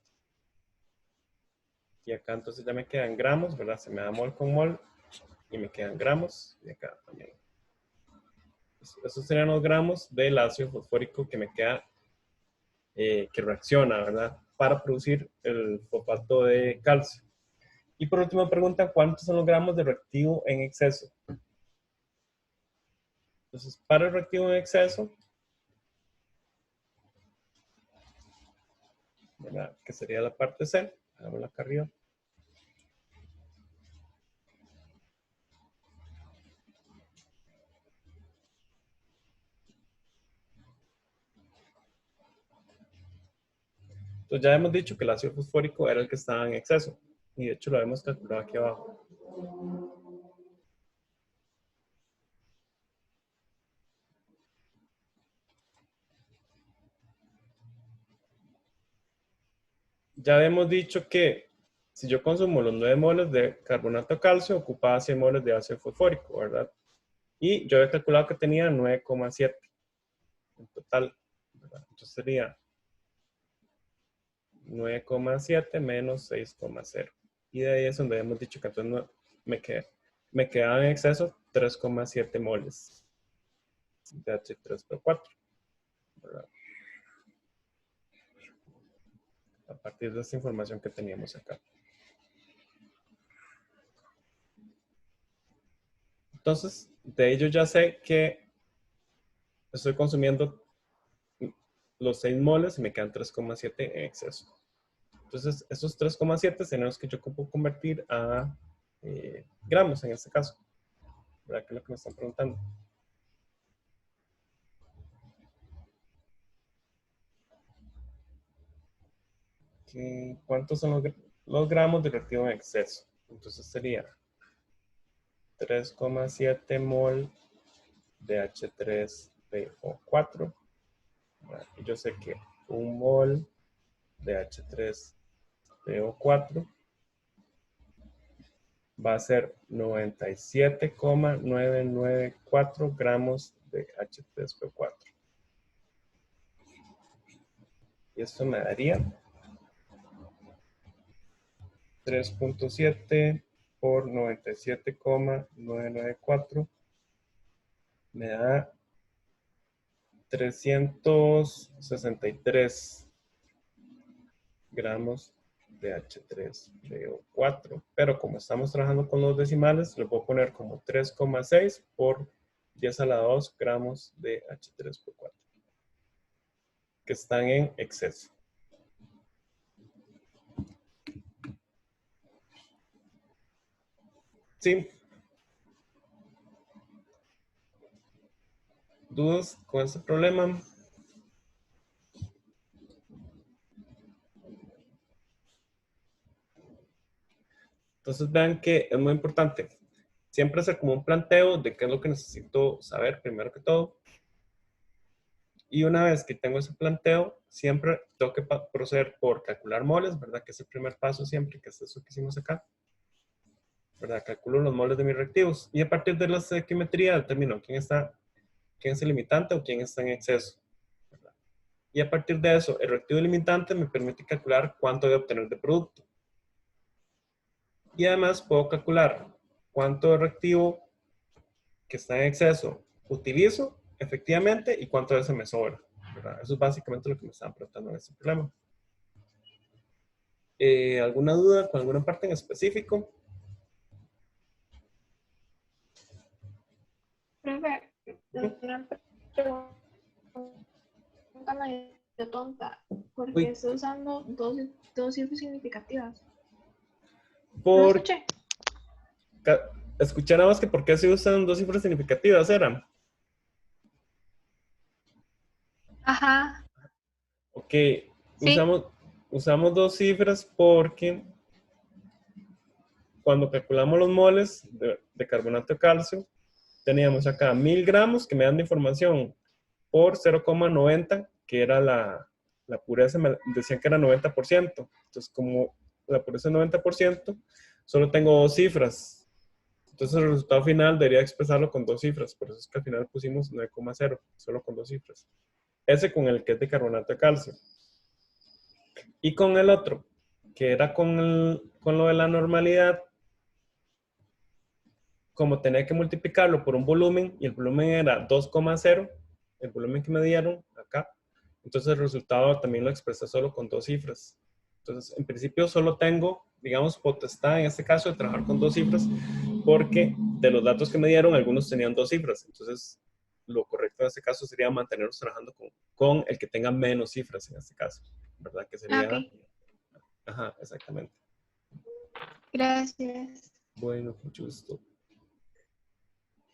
Y acá entonces ya me quedan gramos, ¿verdad? Se me da mol con mol y me quedan gramos. Y acá también. Esos serían los gramos del ácido fosfórico que me queda, que reacciona, ¿verdad? Para producir el fosfato de calcio. Y por último pregunta, ¿cuántos son los gramos de reactivo en exceso? Entonces, para el reactivo en exceso, ¿verdad? Que sería la parte C, hagámosla acá arriba. Entonces ya hemos dicho que el ácido fosfórico era el que estaba en exceso. Y de hecho lo hemos calculado aquí abajo. Ya hemos dicho que si yo consumo los 9 moles de carbonato de calcio, ocupaba 100 moles de ácido fosfórico, ¿verdad? Y yo he calculado que tenía 9,7 en total, ¿verdad? Entonces sería 9,7 menos 6,0. Y de ahí es donde hemos dicho que entonces me quedaban en exceso 3,7 moles de H3PO4, ¿verdad? A partir de esta información que teníamos acá. Entonces, de ello ya sé que estoy consumiendo los 6 moles y me quedan 3,7 en exceso. Entonces, esos 3,7 tenemos que yo ocupo convertir a gramos en este caso. ¿Verdad? Que es lo que me están preguntando. ¿Cuántos son los gramos de reactivo en exceso? Entonces sería 3,7 mol de H3PO4. Y yo sé que un mol de H3PO4 va a ser 97,994 gramos de H3PO4. Y esto me daría 3,7 por 97,994. Me da 363 gramos de H3PO4. Pero como estamos trabajando con los decimales, le puedo poner como 3,6 por 10 a la 2 gramos de H3PO4. Que están en exceso. Sí. dudas con este problema? Entonces vean que es muy importante siempre hacer como un planteo de qué es lo que necesito saber primero que todo. Y una vez que tengo ese planteo, siempre tengo que proceder por calcular moles, ¿verdad? Que es el primer paso siempre, que es eso que hicimos acá. ¿Verdad? Calculo los moles de mis reactivos. Y a partir de la estequiometría determino quién es el limitante o quién está en exceso. ¿Verdad? Y a partir de eso, el reactivo limitante me permite calcular cuánto voy a obtener de producto. Y además puedo calcular cuánto de reactivo que está en exceso utilizo efectivamente y cuánto de ese me sobra, ¿verdad? Eso es básicamente lo que me estaban preguntando en este problema. ¿Alguna duda con alguna parte en específico? Profe, una pregunta medio tonta. ¿Por qué Uy, está usando dos cifras significativas? ¿No por escuché? escuchar nada más que por qué se usan dos cifras significativas, ¿eran? Ajá, Ok, sí. usamos dos cifras porque cuando calculamos los moles de carbonato de calcio, teníamos acá 1000 gramos que me dan de información por 0,90, que era la pureza, me decían que era 90%. Entonces, como la pureza es 90%, solo tengo dos cifras. Entonces, el resultado final debería expresarlo con dos cifras. Por eso es que al final pusimos 9,0, solo con dos cifras. Ese con el que es de carbonato de calcio. Y con el otro, que era con lo de la normalidad, como tenía que multiplicarlo por un volumen, y el volumen era 2,0, el volumen que me dieron acá, entonces el resultado también lo expresé solo con dos cifras. Entonces, en principio solo tengo, digamos, potestad en este caso de trabajar con dos cifras, porque de los datos que me dieron, algunos tenían dos cifras. Entonces, lo correcto en este caso sería mantenerlos trabajando con el que tenga menos cifras en este caso, ¿verdad? Que Ah, sería, ok, ajá, exactamente. gracias. Bueno, mucho gusto.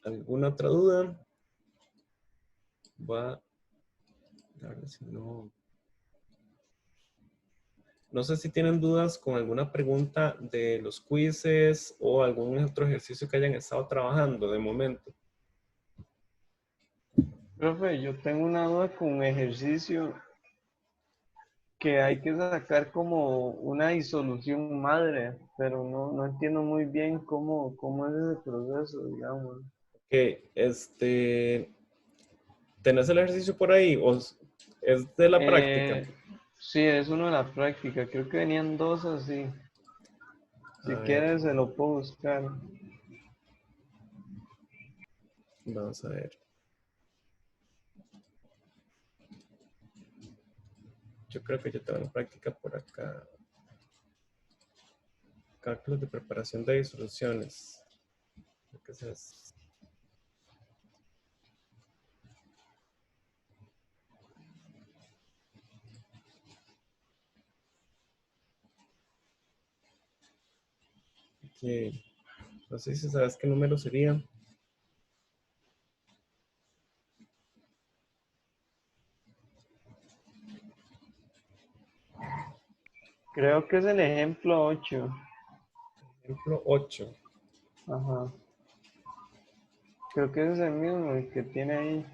¿Alguna otra duda? Va a ver si no. No sé si tienen dudas con alguna pregunta de los quizzes o algún otro ejercicio que hayan estado trabajando de momento. Profe, yo tengo una duda con un ejercicio que hay que sacar como una disolución madre, pero no entiendo muy bien cómo es ese proceso, digamos. Que ¿tenés el ejercicio por ahí o es de la práctica? Eh, sí, es uno de la práctica, creo que venían dos así. A Si ver, quieres se lo puedo buscar. vamos a ver. Yo creo que yo tengo la práctica por acá. Cálculos de preparación de disoluciones. Creo que ese es. Que, no sé si sabes qué número sería. Creo que es el ejemplo 8. Ejemplo 8. Ajá. Creo que es el mismo el que tiene ahí.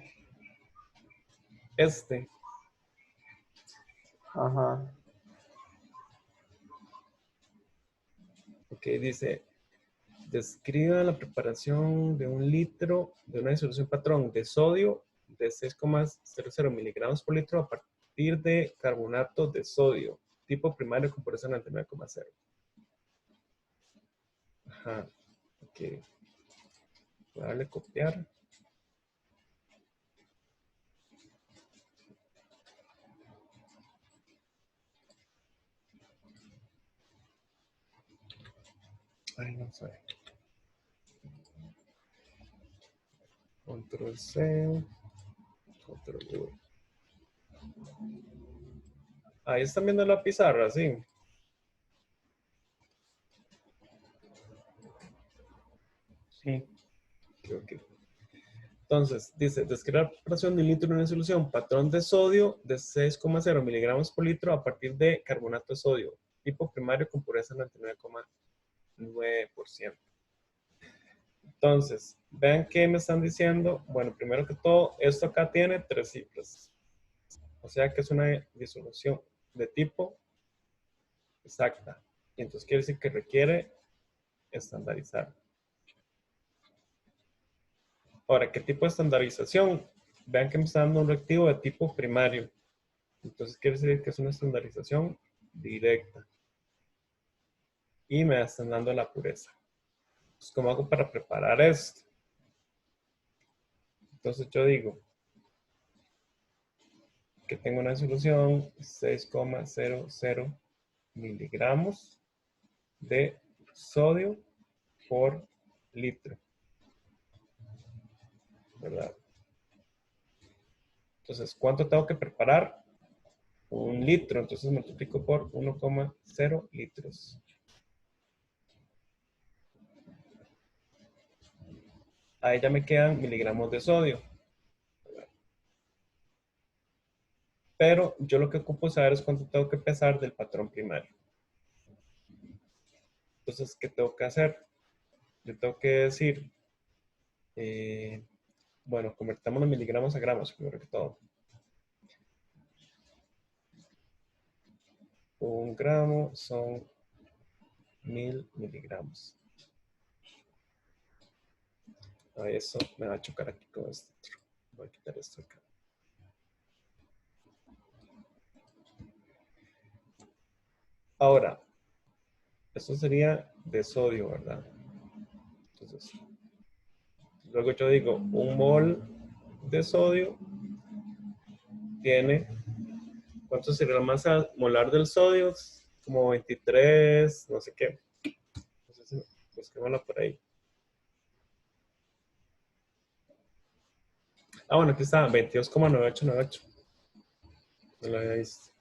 Este. Ajá. Ok, dice. Describa la preparación de un litro de una disolución patrón de sodio de 6,00 miligramos por litro a partir de carbonato de sodio, tipo primario con pureza 99,0. Ajá, ok. Voy a darle copiar. Ay, no sé. Control C, Control V. Ahí están viendo la pizarra, sí. Sí. Ok. Entonces, dice, describe la preparación de 1 litro en una solución, patrón de sodio de 6,0 miligramos por litro a partir de carbonato de sodio, tipo primario con pureza 99,9%. Entonces, vean qué me están diciendo. Bueno, primero que todo, esto acá tiene 3 cifras. O sea que es una disolución de tipo exacta. Y entonces quiere decir que requiere estandarizar. Ahora, ¿qué tipo de estandarización? Vean que me está dando un reactivo de tipo primario. Entonces quiere decir que es una estandarización directa. Y me están dando la pureza. Entonces, ¿cómo hago para preparar esto? Entonces yo digo que tengo una solución 6,00 miligramos de sodio por litro, ¿verdad? Entonces, ¿cuánto tengo que preparar? 1 litro, entonces multiplico por 1,0 litros. Ahí ya me quedan miligramos de sodio. Pero yo lo que ocupo saber es cuánto tengo que pesar del patrón primario. Entonces, ¿qué tengo que hacer? Yo tengo que decir, bueno, convertamos los miligramos a gramos, primero que todo. 1 gramo son 1000 miligramos. A eso me va a chocar aquí con esto. Voy a quitar esto acá. Ahora, esto sería de sodio, ¿verdad? Entonces, luego yo digo, 1 mol de sodio tiene, ¿cuánto sería la masa molar del sodio? Como 23, no sé qué. Entonces, busquémosla por ahí. Ah, bueno, aquí está, 22,9898. No lo había visto.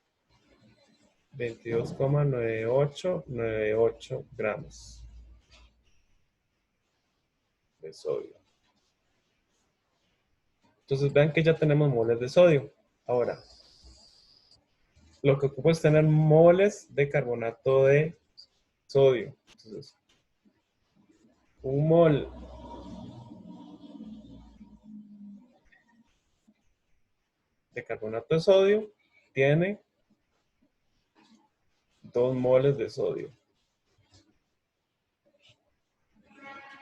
22,9898 gramos de sodio. Entonces vean que ya tenemos moles de sodio. Ahora, lo que ocupo es tener moles de carbonato de sodio. Entonces, 1 mol de carbonato de sodio tiene 2 moles de sodio.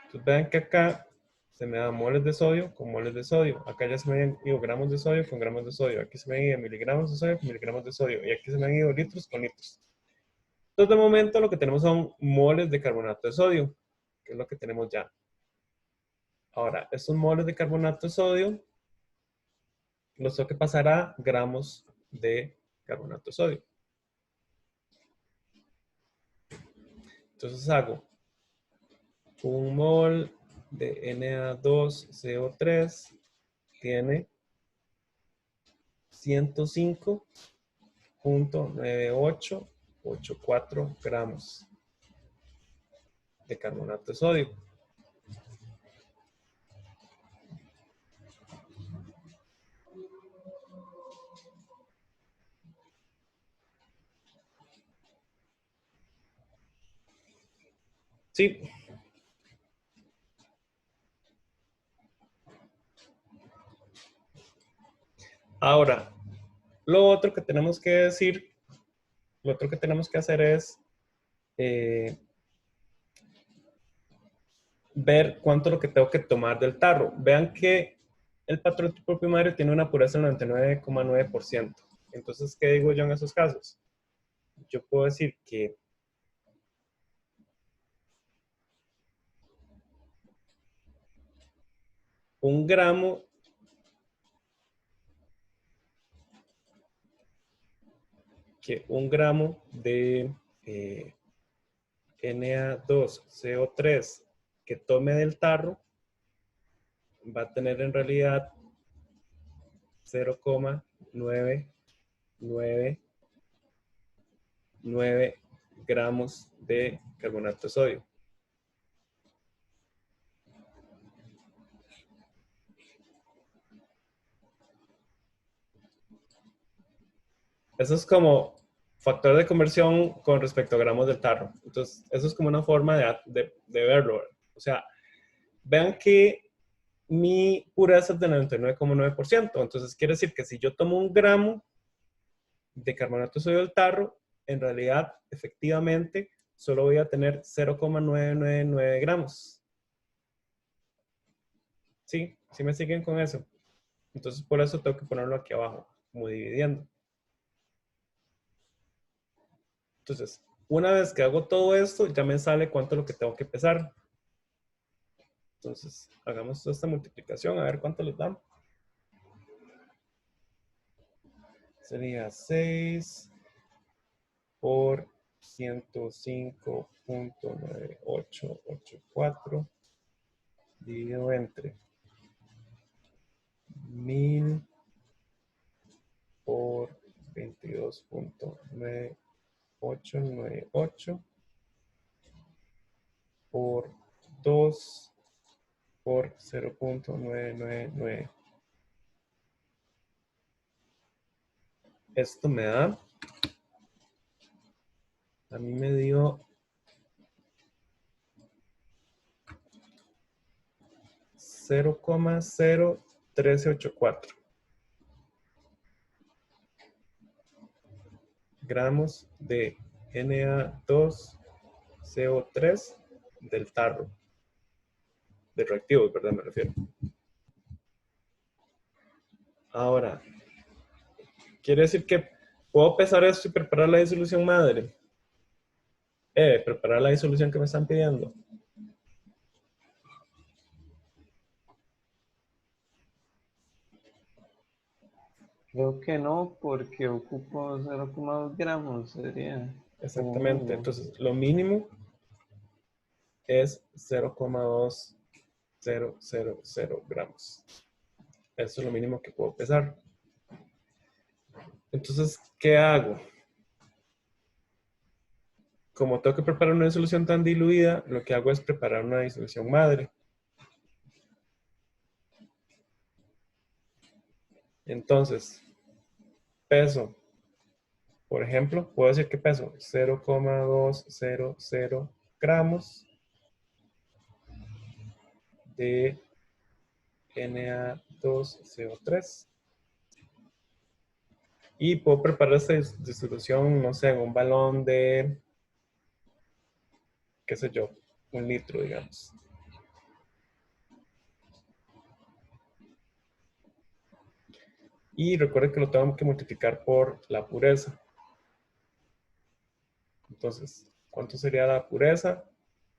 Entonces vean que acá se me da moles de sodio con moles de sodio. Acá ya se me han ido gramos de sodio con gramos de sodio. Aquí se me han ido miligramos de sodio con miligramos de sodio. Y aquí se me han ido litros con litros. Entonces de momento lo que tenemos son moles de carbonato de sodio, que es lo que tenemos ya. Ahora, estos moles de carbonato de sodio los tengo que pasar a gramos de carbonato de sodio. Entonces hago 1 mol de Na2CO3 tiene 105,9884 gramos de carbonato de sodio. Sí. Ahora, lo otro que tenemos que decir, lo otro que tenemos que hacer es ver cuánto es lo que tengo que tomar del tarro. Vean que el patrón tipo primario tiene una pureza del 99,9%. Entonces, ¿qué digo yo en esos casos? Yo puedo decir que un gramo de Na2CO3 que tome del tarro va a tener en realidad 0,999 gramos de carbonato de sodio. Eso es como factor de conversión con respecto a gramos del tarro. Entonces, eso es como una forma de verlo. O sea, vean que mi pureza es de 99,9%. Entonces, quiere decir que si yo tomo un gramo de carbonato de sodio del tarro, en realidad, efectivamente, solo voy a tener 0,999 gramos. ¿Sí? ¿Sí me siguen con eso? Entonces, por eso tengo que ponerlo aquí abajo, como dividiendo. Entonces, una vez que hago todo esto, ya me sale cuánto es lo que tengo que pesar. Entonces, hagamos esta multiplicación, a ver cuánto les da. Sería 6 por 105.9884 dividido entre 1000 por 22.9898 por 2 por 0.999. Esto me da, a mí me dio 0,01384 gramos de Na2CO3 del tarro. De reactivos, ¿verdad? Me refiero. Ahora, quiere decir que puedo pesar esto y preparar la disolución madre. Preparar la disolución que me están pidiendo. Creo que no, porque ocupo 0,2 gramos, sería como Exactamente. mínimo. Entonces, lo mínimo es 0,2000 gramos. Eso es lo mínimo que puedo pesar. Entonces, ¿qué hago? Como tengo que preparar una disolución tan diluida, lo que hago es preparar una disolución madre. Entonces, peso. Por ejemplo, puedo decir que peso 0,200 gramos de Na2CO3. Y puedo preparar esta disolución, no sé, en un balón de, qué sé yo, 1 litro, digamos. Y recuerden que lo tengo que multiplicar por la pureza. Entonces, ¿cuánto sería la pureza?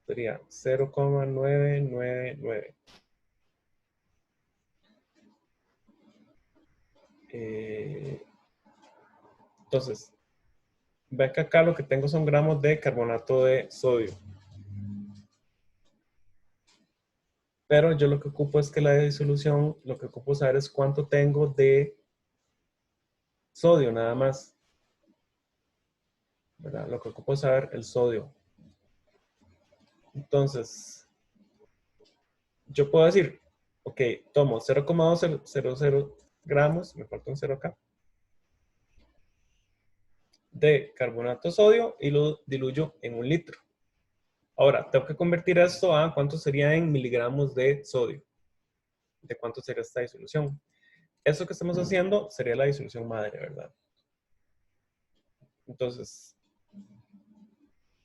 Sería 0,999. Entonces, ve que acá lo que tengo son gramos de carbonato de sodio. Pero yo lo que ocupo es que la disolución, lo que ocupo saber es cuánto tengo de sodio nada más. ¿Verdad? Lo que ocupo es saber el sodio. Entonces, yo puedo decir, ok, tomo 0,200 gramos, me falta un 0 acá, de carbonato de sodio y lo diluyo en 1 litro. Ahora, tengo que convertir esto a cuánto sería en miligramos de sodio. De cuánto sería esta disolución. Eso que estamos haciendo sería la disolución madre, ¿verdad? Entonces,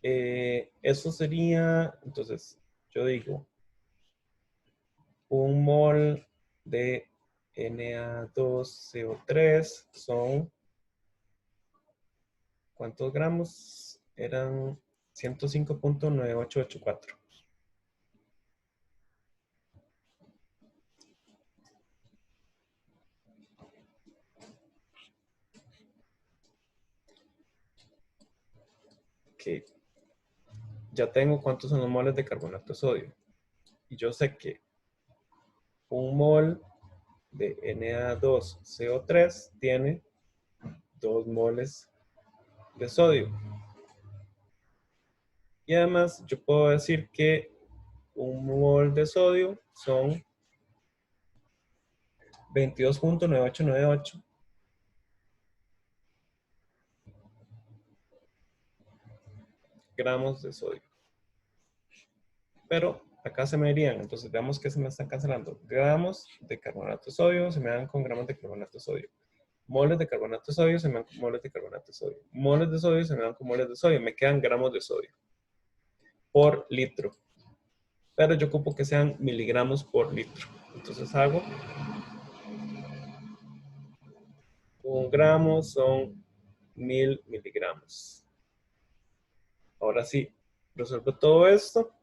eso sería, entonces, yo digo, 1 mol de Na2CO3 son, ¿cuántos gramos? Eran 105.9884. Ok. Ya tengo cuántos son los moles de carbonato de sodio. Y yo sé que 1 mol de Na2CO3 tiene 2 moles de sodio. Y además yo puedo decir que 1 mol de sodio son 22.9898 gramos de sodio. Pero acá se me irían, entonces veamos que se me están cancelando. Gramos de carbonato de sodio se me dan con gramos de carbonato de sodio. Moles de carbonato de sodio se me dan con moles de carbonato de sodio. Moles de sodio se me dan con moles de sodio. Me quedan gramos de sodio por litro. Pero yo ocupo que sean miligramos por litro. Entonces hago 1 gramo son 1000 miligramos. Ahora sí, resuelvo todo esto.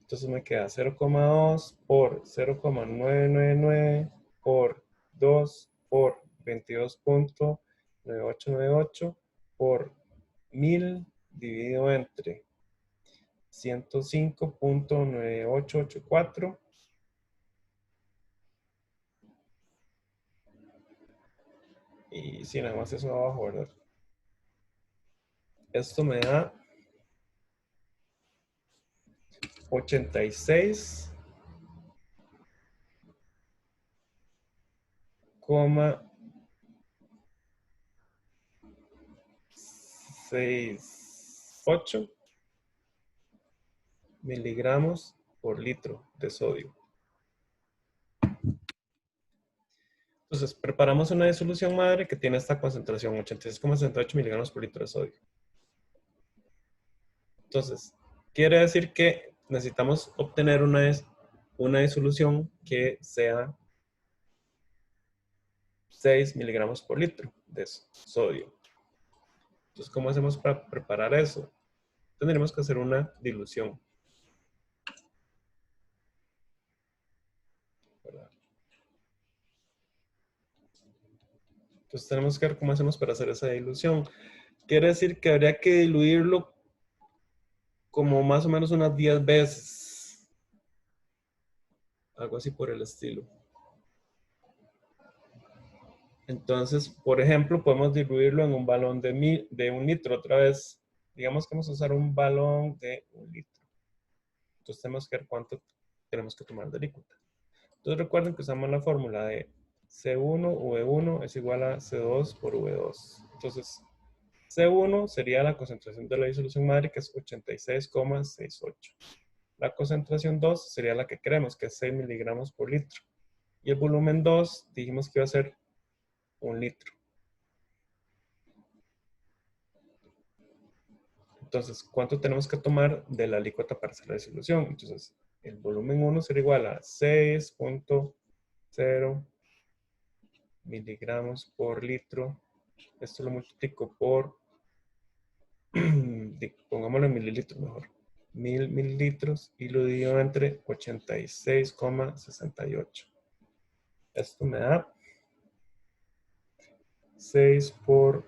Entonces me queda 0,2 por 0,999 por 2 por 22.9898 por 1000 dividido entre 105.9884. Y si nada más eso abajo, ¿verdad? Esto me da 86,68 miligramos por litro de sodio. Entonces, preparamos una disolución madre que tiene esta concentración, 86,68 miligramos por litro de sodio. Entonces, quiere decir que necesitamos obtener una disolución que sea 6 miligramos por litro de sodio. Entonces, ¿cómo hacemos para preparar eso? Tendremos que hacer una dilución. ¿Verdad? Entonces, tenemos que ver cómo hacemos para hacer esa dilución. Quiere decir que habría que diluirlo como más o menos unas 10 veces. Algo así por el estilo. Entonces, por ejemplo, podemos diluirlo en un balón de 1 litro. Otra vez, digamos que vamos a usar un balón de 1 litro. Entonces, tenemos que ver cuánto tenemos que tomar de líquido. Entonces, recuerden que usamos la fórmula de C1V1 es igual a C2 por V2. Entonces, C1 sería la concentración de la disolución madre, que es 86,68. La concentración 2 sería la que queremos, que es 6 miligramos por litro. Y el volumen 2 dijimos que iba a ser 1 litro. Entonces, ¿cuánto tenemos que tomar de la alícuota para hacer la disolución? Entonces, el volumen 1 será igual a 6.0 miligramos por litro. Esto lo multiplico por, pongámoslo en mililitros mejor, 1000 mililitros y lo divido entre 86,68. Esto me da 6 por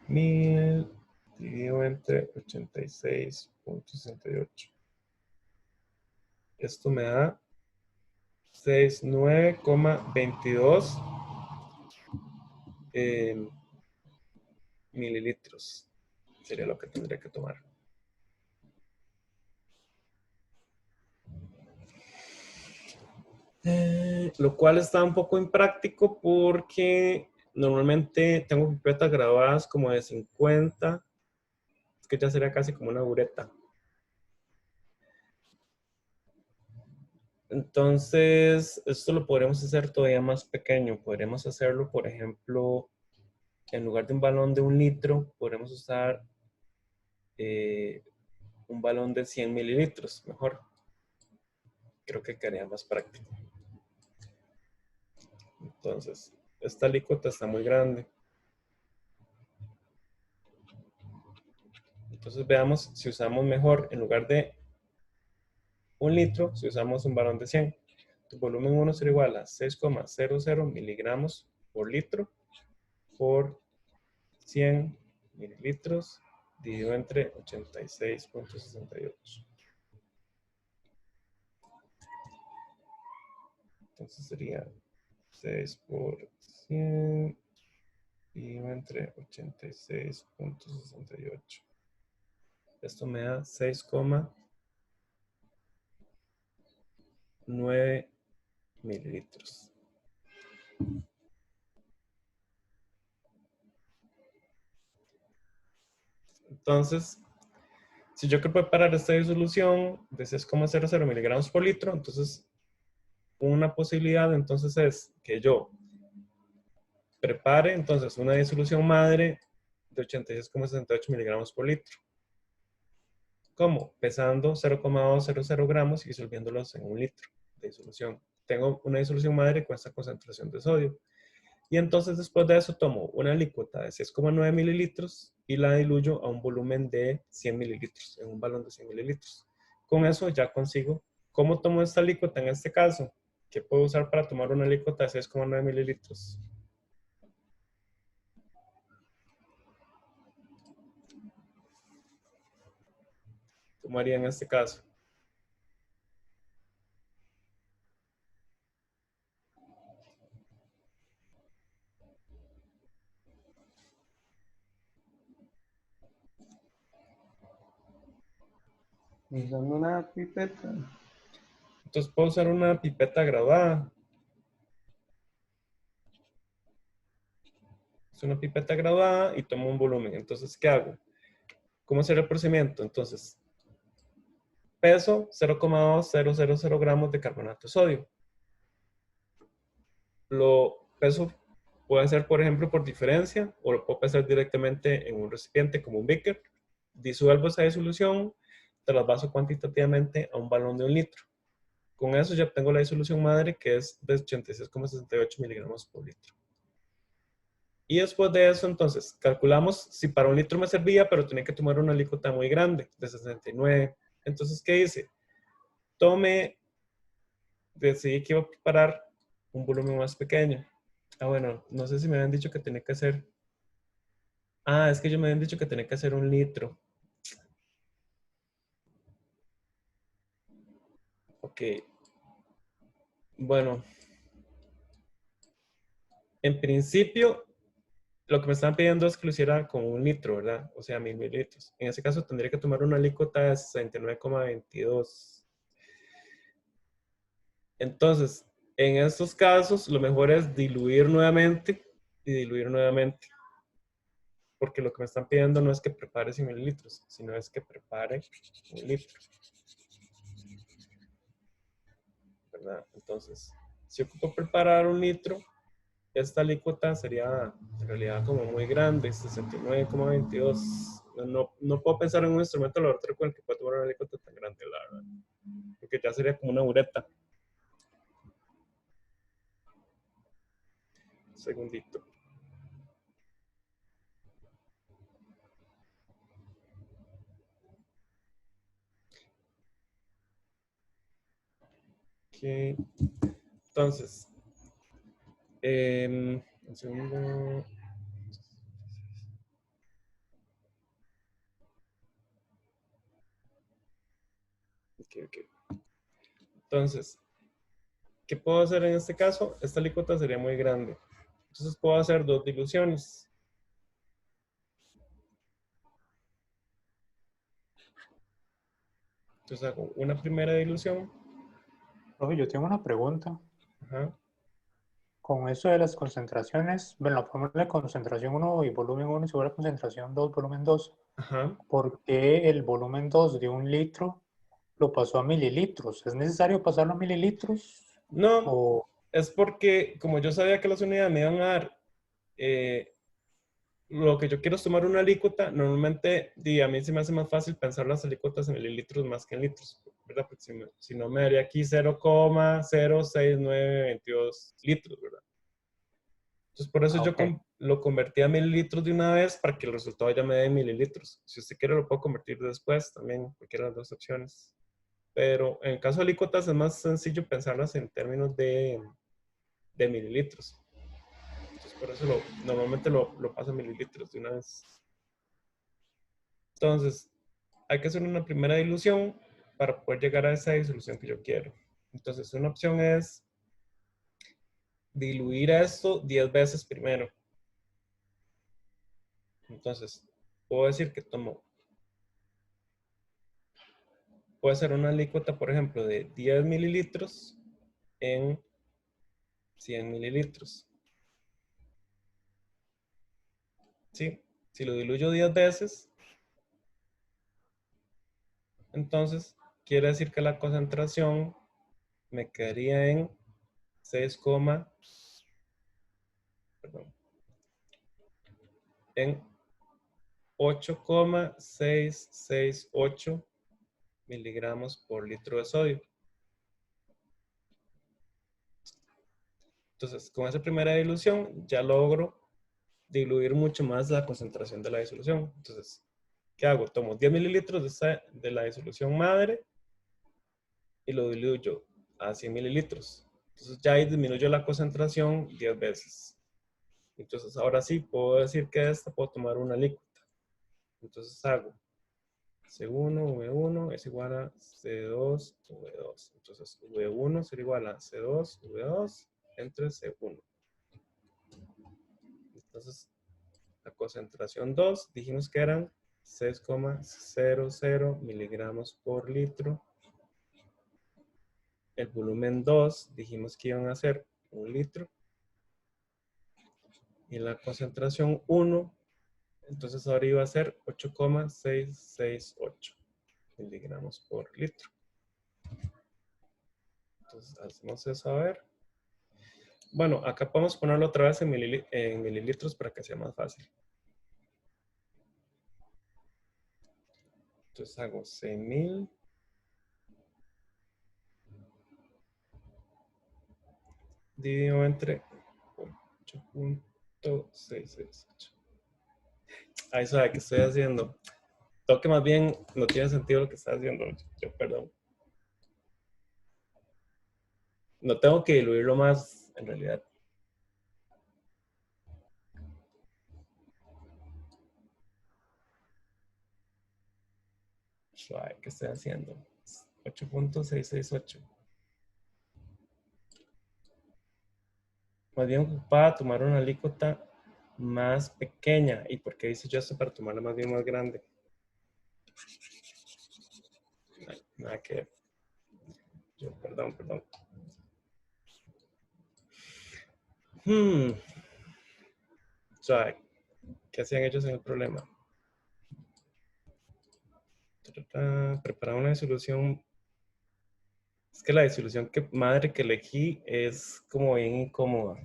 1000 dividido entre 86,68. Esto me da 69,22 mililitros. Sería lo que tendría que tomar. Lo cual está un poco impráctico porque normalmente tengo pipetas graduadas como de 50. Es que ya sería casi como una bureta. Entonces, esto lo podremos hacer todavía más pequeño. Podremos hacerlo, por ejemplo, en lugar de un balón de 1 litro, podremos usar un balón de 100 mililitros, mejor. Creo que quedaría más práctico. Entonces, esta alícuota está muy grande. Entonces, veamos si usamos mejor, en lugar de 1 litro, si usamos un balón de 100. Tu volumen 1 será igual a 6,00 miligramos por litro por 100 mililitros dividido entre 86,68. Entonces sería 6 por 100 dividido entre 86,68. Esto me da 6,9 mililitros. Entonces, si yo quiero preparar esta disolución de 6,00 miligramos por litro, entonces una posibilidad entonces es que yo prepare entonces una disolución madre de 86,68 miligramos por litro. ¿Cómo? Pesando 0,200 gramos y disolviéndolos en 1 litro de disolución. Tengo una disolución madre con esta concentración de sodio. Y entonces después de eso tomo una alícuota de 6,9 mililitros y la diluyo a un volumen de 100 mililitros, en un balón de 100 mililitros. Con eso ya consigo cómo tomo esta alícuota en este caso, que puedo usar para tomar una alícuota de 6,9 mililitros. ¿Cómo haría en este caso? Usando una pipeta. Entonces puedo usar una pipeta graduada. Es una pipeta graduada y tomo un volumen. Entonces, ¿qué hago? ¿Cómo será el procedimiento? Entonces, peso 0,2000 gramos de carbonato de sodio. Lo peso puede ser, por ejemplo, por diferencia, o lo puedo pesar directamente en un recipiente como un beaker. Disuelvo esa disolución, trasvaso cuantitativamente a un balón de 1 litro. Con eso ya tengo la disolución madre, que es de 86,68 miligramos por litro. Y después de eso, entonces, calculamos si para 1 litro me servía, pero tenía que tomar una alícuota muy grande, de 69. Entonces, ¿qué hice? Decidí que iba a preparar un volumen más pequeño. Ah, bueno, no sé si me habían dicho que tenía que hacer. Ah, es que yo me habían dicho que tenía que hacer 1 litro. Ok. Bueno, en principio, lo que me estaban pidiendo es que lo hiciera con 1 litro, ¿verdad? O sea, 1000 mililitros. En ese caso, tendría que tomar una alícuota de 69,22. Entonces, en estos casos, lo mejor es diluir nuevamente y diluir nuevamente. Porque lo que me están pidiendo no es que prepare 100 mililitros, sino es que prepare 1 litro. ¿Verdad? Entonces, si ocupo preparar 1 litro, esta alícuota sería en realidad como muy grande, 69,22. No puedo pensar en un instrumento laboratorio con el que pueda tomar una alícuota tan grande, la verdad. Porque ya sería como una bureta. Un segundito. Ok. Entonces, un segundo. Ok. Entonces, ¿qué puedo hacer en este caso? Esta alícuota sería muy grande. Entonces puedo hacer dos diluciones. Entonces hago una primera dilución. Profe, yo tengo una pregunta. Ajá. Con eso de las concentraciones, bueno, la fórmula de concentración 1 y volumen 1 es igual a concentración 2, volumen 2. Ajá. ¿Por qué el volumen 2 de 1 litro lo pasó a mililitros? ¿Es necesario pasarlo a mililitros? No, O, es porque como yo sabía que las unidades me iban a dar, lo que yo quiero es tomar una alícuota, normalmente a mí se me hace más fácil pensar las alícuotas en mililitros más que en litros, ¿verdad? Porque si no me daría aquí 0,06922 litros, ¿verdad? Entonces por eso yo ok. lo convertí a mililitros de una vez para que el resultado ya me dé mililitros. Si usted quiere lo puedo convertir después también, cualquiera de las dos opciones. Pero en el caso de alícuotas es más sencillo pensarlas en términos de mililitros. Entonces por eso normalmente lo paso a mililitros de una vez. Entonces hay que hacer una primera dilución para poder llegar a esa disolución que yo quiero. Entonces una opción es diluir esto 10 veces primero. Entonces puedo decir que puede ser una alícuota, por ejemplo, de 10 mililitros en 100 mililitros. ¿Sí? Si lo diluyo 10 veces, Entonces, quiere decir que la concentración me quedaría en 6, perdón, en 8,668 miligramos por litro de sodio. Entonces, con esa primera dilución ya logro diluir mucho más la concentración de la disolución. Entonces, ¿qué hago? Tomo 10 mililitros de la disolución madre y lo diluyo a 100 mililitros. Entonces, ya ahí disminuyo la concentración 10 veces. Entonces, ahora sí puedo decir que de esta puedo tomar una alícuota. Entonces, hago C1, V1 es igual a C2, V2. Entonces, V1 será igual a C2, V2 entre C1. Entonces, la concentración 2 dijimos que eran 6,00 miligramos por litro. El volumen 2 dijimos que iban a ser 1 litro. Y la concentración 1, entonces ahora iba a ser 8,668 miligramos por litro. Entonces hacemos eso a ver. Bueno, acá podemos ponerlo otra vez en mililitros para que sea más fácil. Entonces hago 6,000 dividido entre 8,668. Ahí sabe que estoy haciendo. Toque más bien, no tiene sentido lo que está haciendo. Yo, perdón. No tengo que diluirlo más, en realidad. Suave, ¿qué estoy haciendo? 8,668. Más bien ocupada tomar una alícuota más pequeña. ¿Y por qué hice yo esto para tomarla más bien más grande? Nada que ver. Yo, perdón. Suave. ¿Qué hacían ellos en el problema? Preparar una disolución. Es que la disolución madre que elegí es como bien incómoda.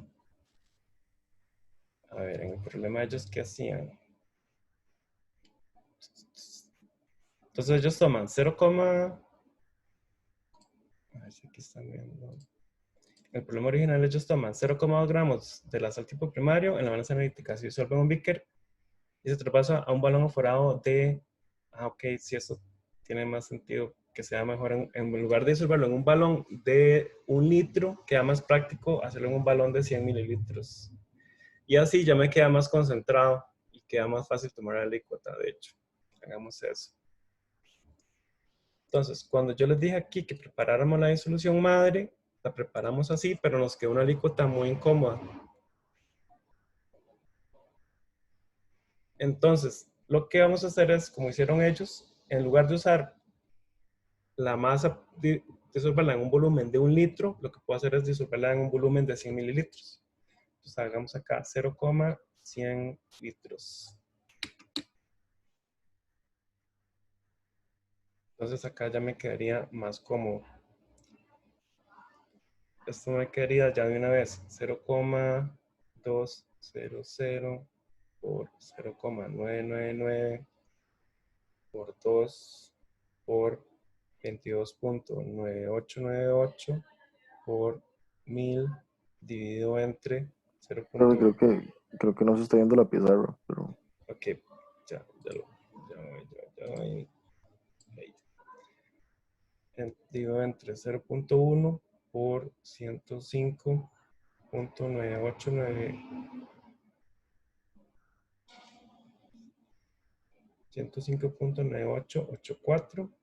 A ver, en el problema ellos, ¿qué hacían? Entonces ellos toman 0, a ver si aquí están viendo. En el problema original ellos toman 0,2 gramos de la sal tipo primario en la balanza analítica. Se disuelve en un beaker y se traspasa a un balón aforado de... ok, si eso tiene más sentido, que sea mejor en lugar de disolverlo en un balón de 1 litro, queda más práctico hacerlo en un balón de 100 mililitros. Y así ya me queda más concentrado y queda más fácil tomar la alícuota, de hecho. Hagamos eso. Entonces, cuando yo les dije aquí que preparáramos la disolución madre, la preparamos así, pero nos quedó una alícuota muy incómoda. Entonces, lo que vamos a hacer es, como hicieron ellos, en lugar de usar la masa, disolverla en un volumen de 1 litro, lo que puedo hacer es disolverla en un volumen de 100 mililitros. Entonces, hagamos acá 0,100 litros. Entonces, acá ya me quedaría más cómodo. Esto me quedaría ya de una vez 0,200 por 0,999 por 2 por 22,9898 por 1000 dividido entre 0,1. Creo que no se está viendo la pizarra, pero... Ok, ya voy. Dividido entre 0,1 por 105,989. 105,9884.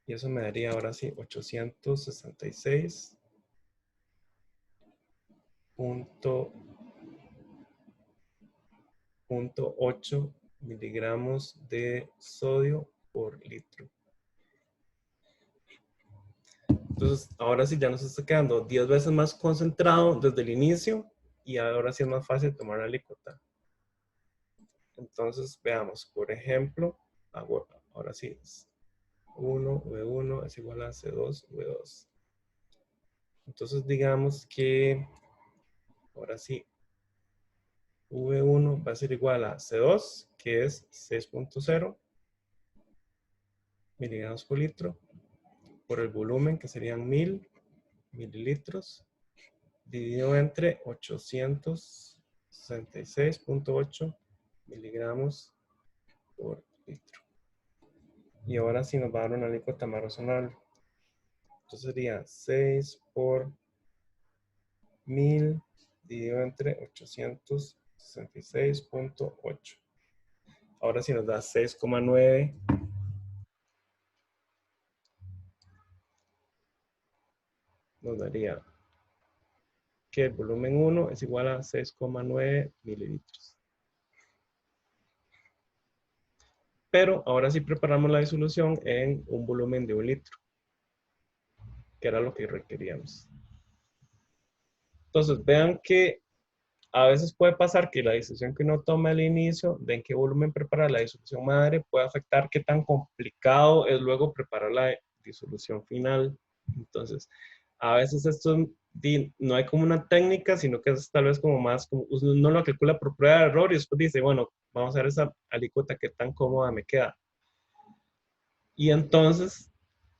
Y eso me daría ahora sí 866,8 miligramos de sodio por litro. Entonces, ahora sí ya nos está quedando 10 veces más concentrado desde el inicio y ahora sí es más fácil tomar la alícuota. Entonces, veamos, por ejemplo, ahora sí, 1, V1 es igual a C2, V2. Entonces, digamos que, ahora sí, V1 va a ser igual a C2, que es 6.0 miligramos por litro, por el volumen, que serían 1000 mililitros, dividido entre 866.8 miligramos por litro. Y ahora sí nos va a dar una alícuota más razonable. Entonces sería 6 por 1000 dividido entre 866.8. Ahora sí nos da 6,9. Nos daría que el volumen 1 es igual a 6,9 mililitros. Pero ahora sí preparamos la disolución en un volumen de 1 litro, que era lo que requeríamos. Entonces, vean que a veces puede pasar que la disolución que uno toma al inicio, de en qué volumen preparar la disolución madre, puede afectar qué tan complicado es luego preparar la disolución final. Entonces, a veces esto no hay como una técnica, sino que es tal vez como más, como uno lo calcula por prueba de error y después dice, bueno, vamos a ver esa alícuota qué tan cómoda me queda. Y entonces,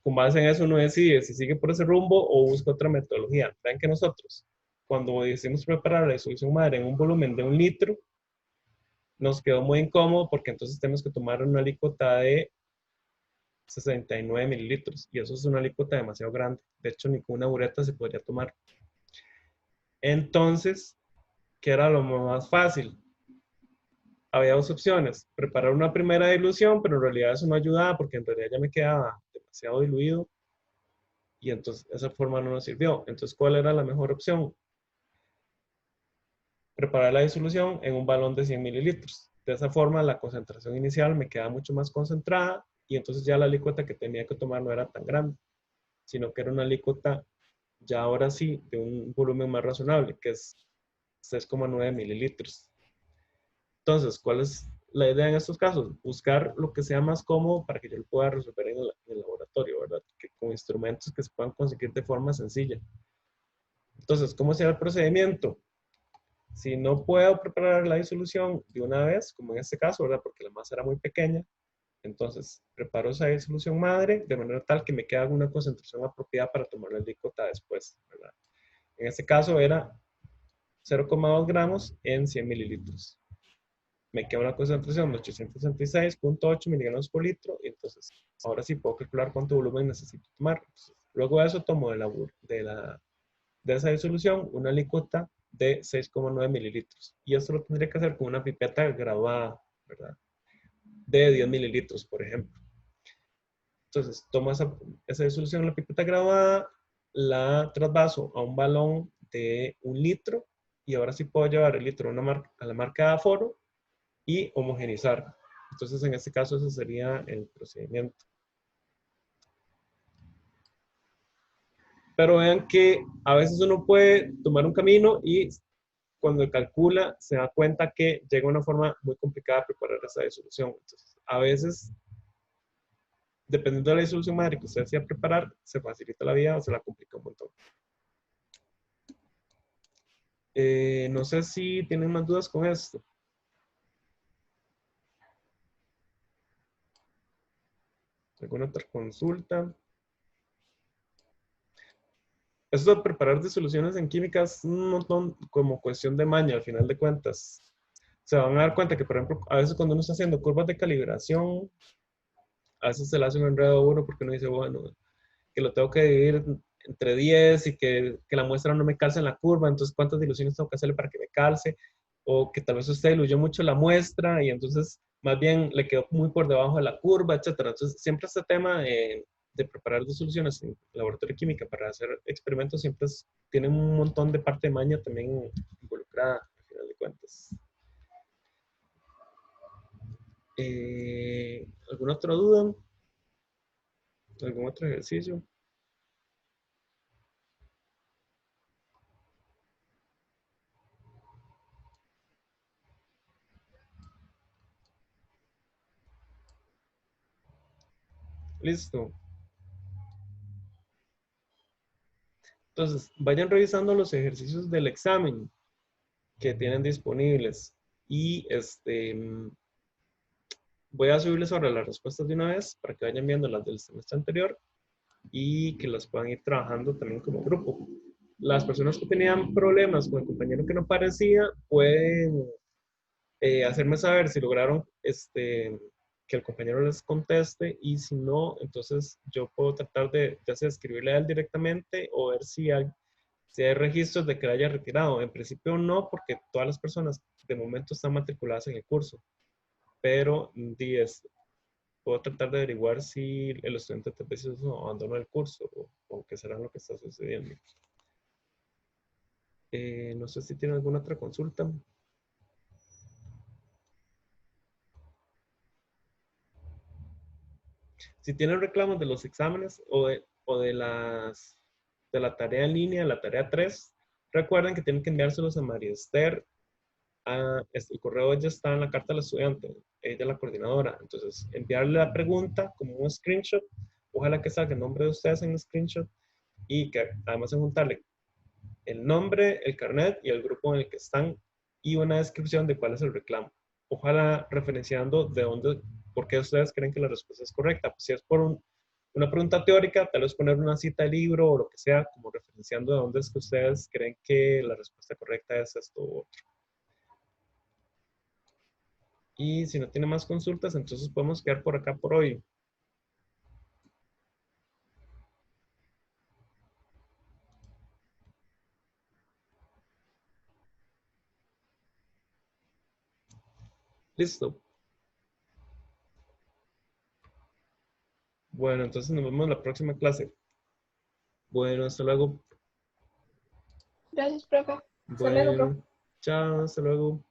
con base en eso, uno decide si sigue por ese rumbo o busca otra metodología. Vean que nosotros, cuando decidimos preparar la disolución madre en un volumen de 1 litro, nos quedó muy incómodo porque entonces tenemos que tomar una alícuota de 69 mililitros. Y eso es una alícuota demasiado grande. De hecho, ni con una bureta se podría tomar. Entonces, ¿qué era lo más fácil? Había dos opciones. Preparar una primera dilución, pero en realidad eso no ayudaba porque en realidad ya me quedaba demasiado diluido. Y entonces esa forma no nos sirvió. Entonces, ¿cuál era la mejor opción? Preparar la disolución en un balón de 100 mililitros. De esa forma, la concentración inicial me queda mucho más concentrada y entonces ya la alícuota que tenía que tomar no era tan grande, sino que era una alícuota ya ahora sí de un volumen más razonable, que es 6,9 mililitros. Entonces, ¿cuál es la idea en estos casos? Buscar lo que sea más cómodo para que yo lo pueda resolver en el laboratorio, ¿verdad? Que con instrumentos que se puedan conseguir de forma sencilla. Entonces, ¿cómo será el procedimiento? Si no puedo preparar la disolución de una vez, como en este caso, ¿verdad? Porque la masa era muy pequeña, entonces preparo esa disolución madre de manera tal que me quede una concentración apropiada para tomar la alícuota después, ¿verdad? En este caso era 0,2 gramos en 100 mililitros. Me queda una concentración de 866.8 miligramos por litro, y entonces ahora sí puedo calcular cuánto volumen necesito tomar. Entonces, luego de eso tomo de esa disolución una alícuota de 6,9 mililitros. Y esto lo tendría que hacer con una pipeta graduada, ¿verdad? De 10 mililitros, por ejemplo. Entonces, tomo esa disolución en la pipeta graduada, la trasvaso a un balón de 1 litro, y ahora sí puedo llevar el litro a la marca de aforo y homogenizar. Entonces, en este caso, ese sería el procedimiento. Pero vean que a veces uno puede tomar un camino y cuando calcula se da cuenta que llega una forma muy complicada de preparar esa disolución. Entonces, a veces, dependiendo de la disolución madre que usted decida preparar, se facilita la vida o se la complica un montón. No sé si tienen más dudas con esto. ¿Alguna otra consulta? Eso de preparar disoluciones en química es un montón como cuestión de maña, al final de cuentas. Se van a dar cuenta que, por ejemplo, a veces cuando uno está haciendo curvas de calibración, a veces se le hace un enredo a uno porque uno dice, bueno, que lo tengo que dividir entre 10 y que la muestra no me calce en la curva, entonces cuántas diluciones tengo que hacerle para que me calce, o que tal vez usted diluyó mucho la muestra y entonces más bien le quedó muy por debajo de la curva, etcétera. Entonces siempre este tema de preparar disoluciones en laboratorio de química para hacer experimentos siempre tiene un montón de parte de maña también involucrada, al final de cuentas. ¿Alguna otra duda? ¿Algún otro ejercicio? Listo. Entonces, vayan revisando los ejercicios del examen que tienen disponibles. Y voy a subirles ahora las respuestas de una vez para que vayan viendo las del semestre anterior y que las puedan ir trabajando también como grupo. Las personas que tenían problemas con el compañero que no aparecía pueden hacerme saber si lograron que el compañero les conteste, y si no, entonces yo puedo tratar de ya sea escribirle a él directamente o ver si hay registros de que la haya retirado. En principio no, porque todas las personas de momento están matriculadas en el curso, pero puedo tratar de averiguar si el estudiante tal vez abandonó el curso o qué será lo que está sucediendo. No sé si tienen alguna otra consulta. Si tienen reclamos de los exámenes o de la tarea en línea, la tarea 3, recuerden que tienen que enviárselos a María Esther. El correo ya está en la carta del estudiante, ella es la coordinadora. Entonces, enviarle la pregunta como un screenshot. Ojalá que salga el nombre de ustedes en el screenshot y que además de juntarle el nombre, el carnet y el grupo en el que están y una descripción de cuál es el reclamo. Ojalá referenciando de dónde, por qué ustedes creen que la respuesta es correcta. Pues si es por una pregunta teórica, tal vez poner una cita de libro o lo que sea, como referenciando de dónde es que ustedes creen que la respuesta correcta es esto u otro. Y si no tiene más consultas, entonces podemos quedar por acá por hoy. Listo. Bueno, entonces nos vemos en la próxima clase. Bueno, hasta luego. Gracias, profe. Hasta luego, profe. Bueno, chao, hasta luego.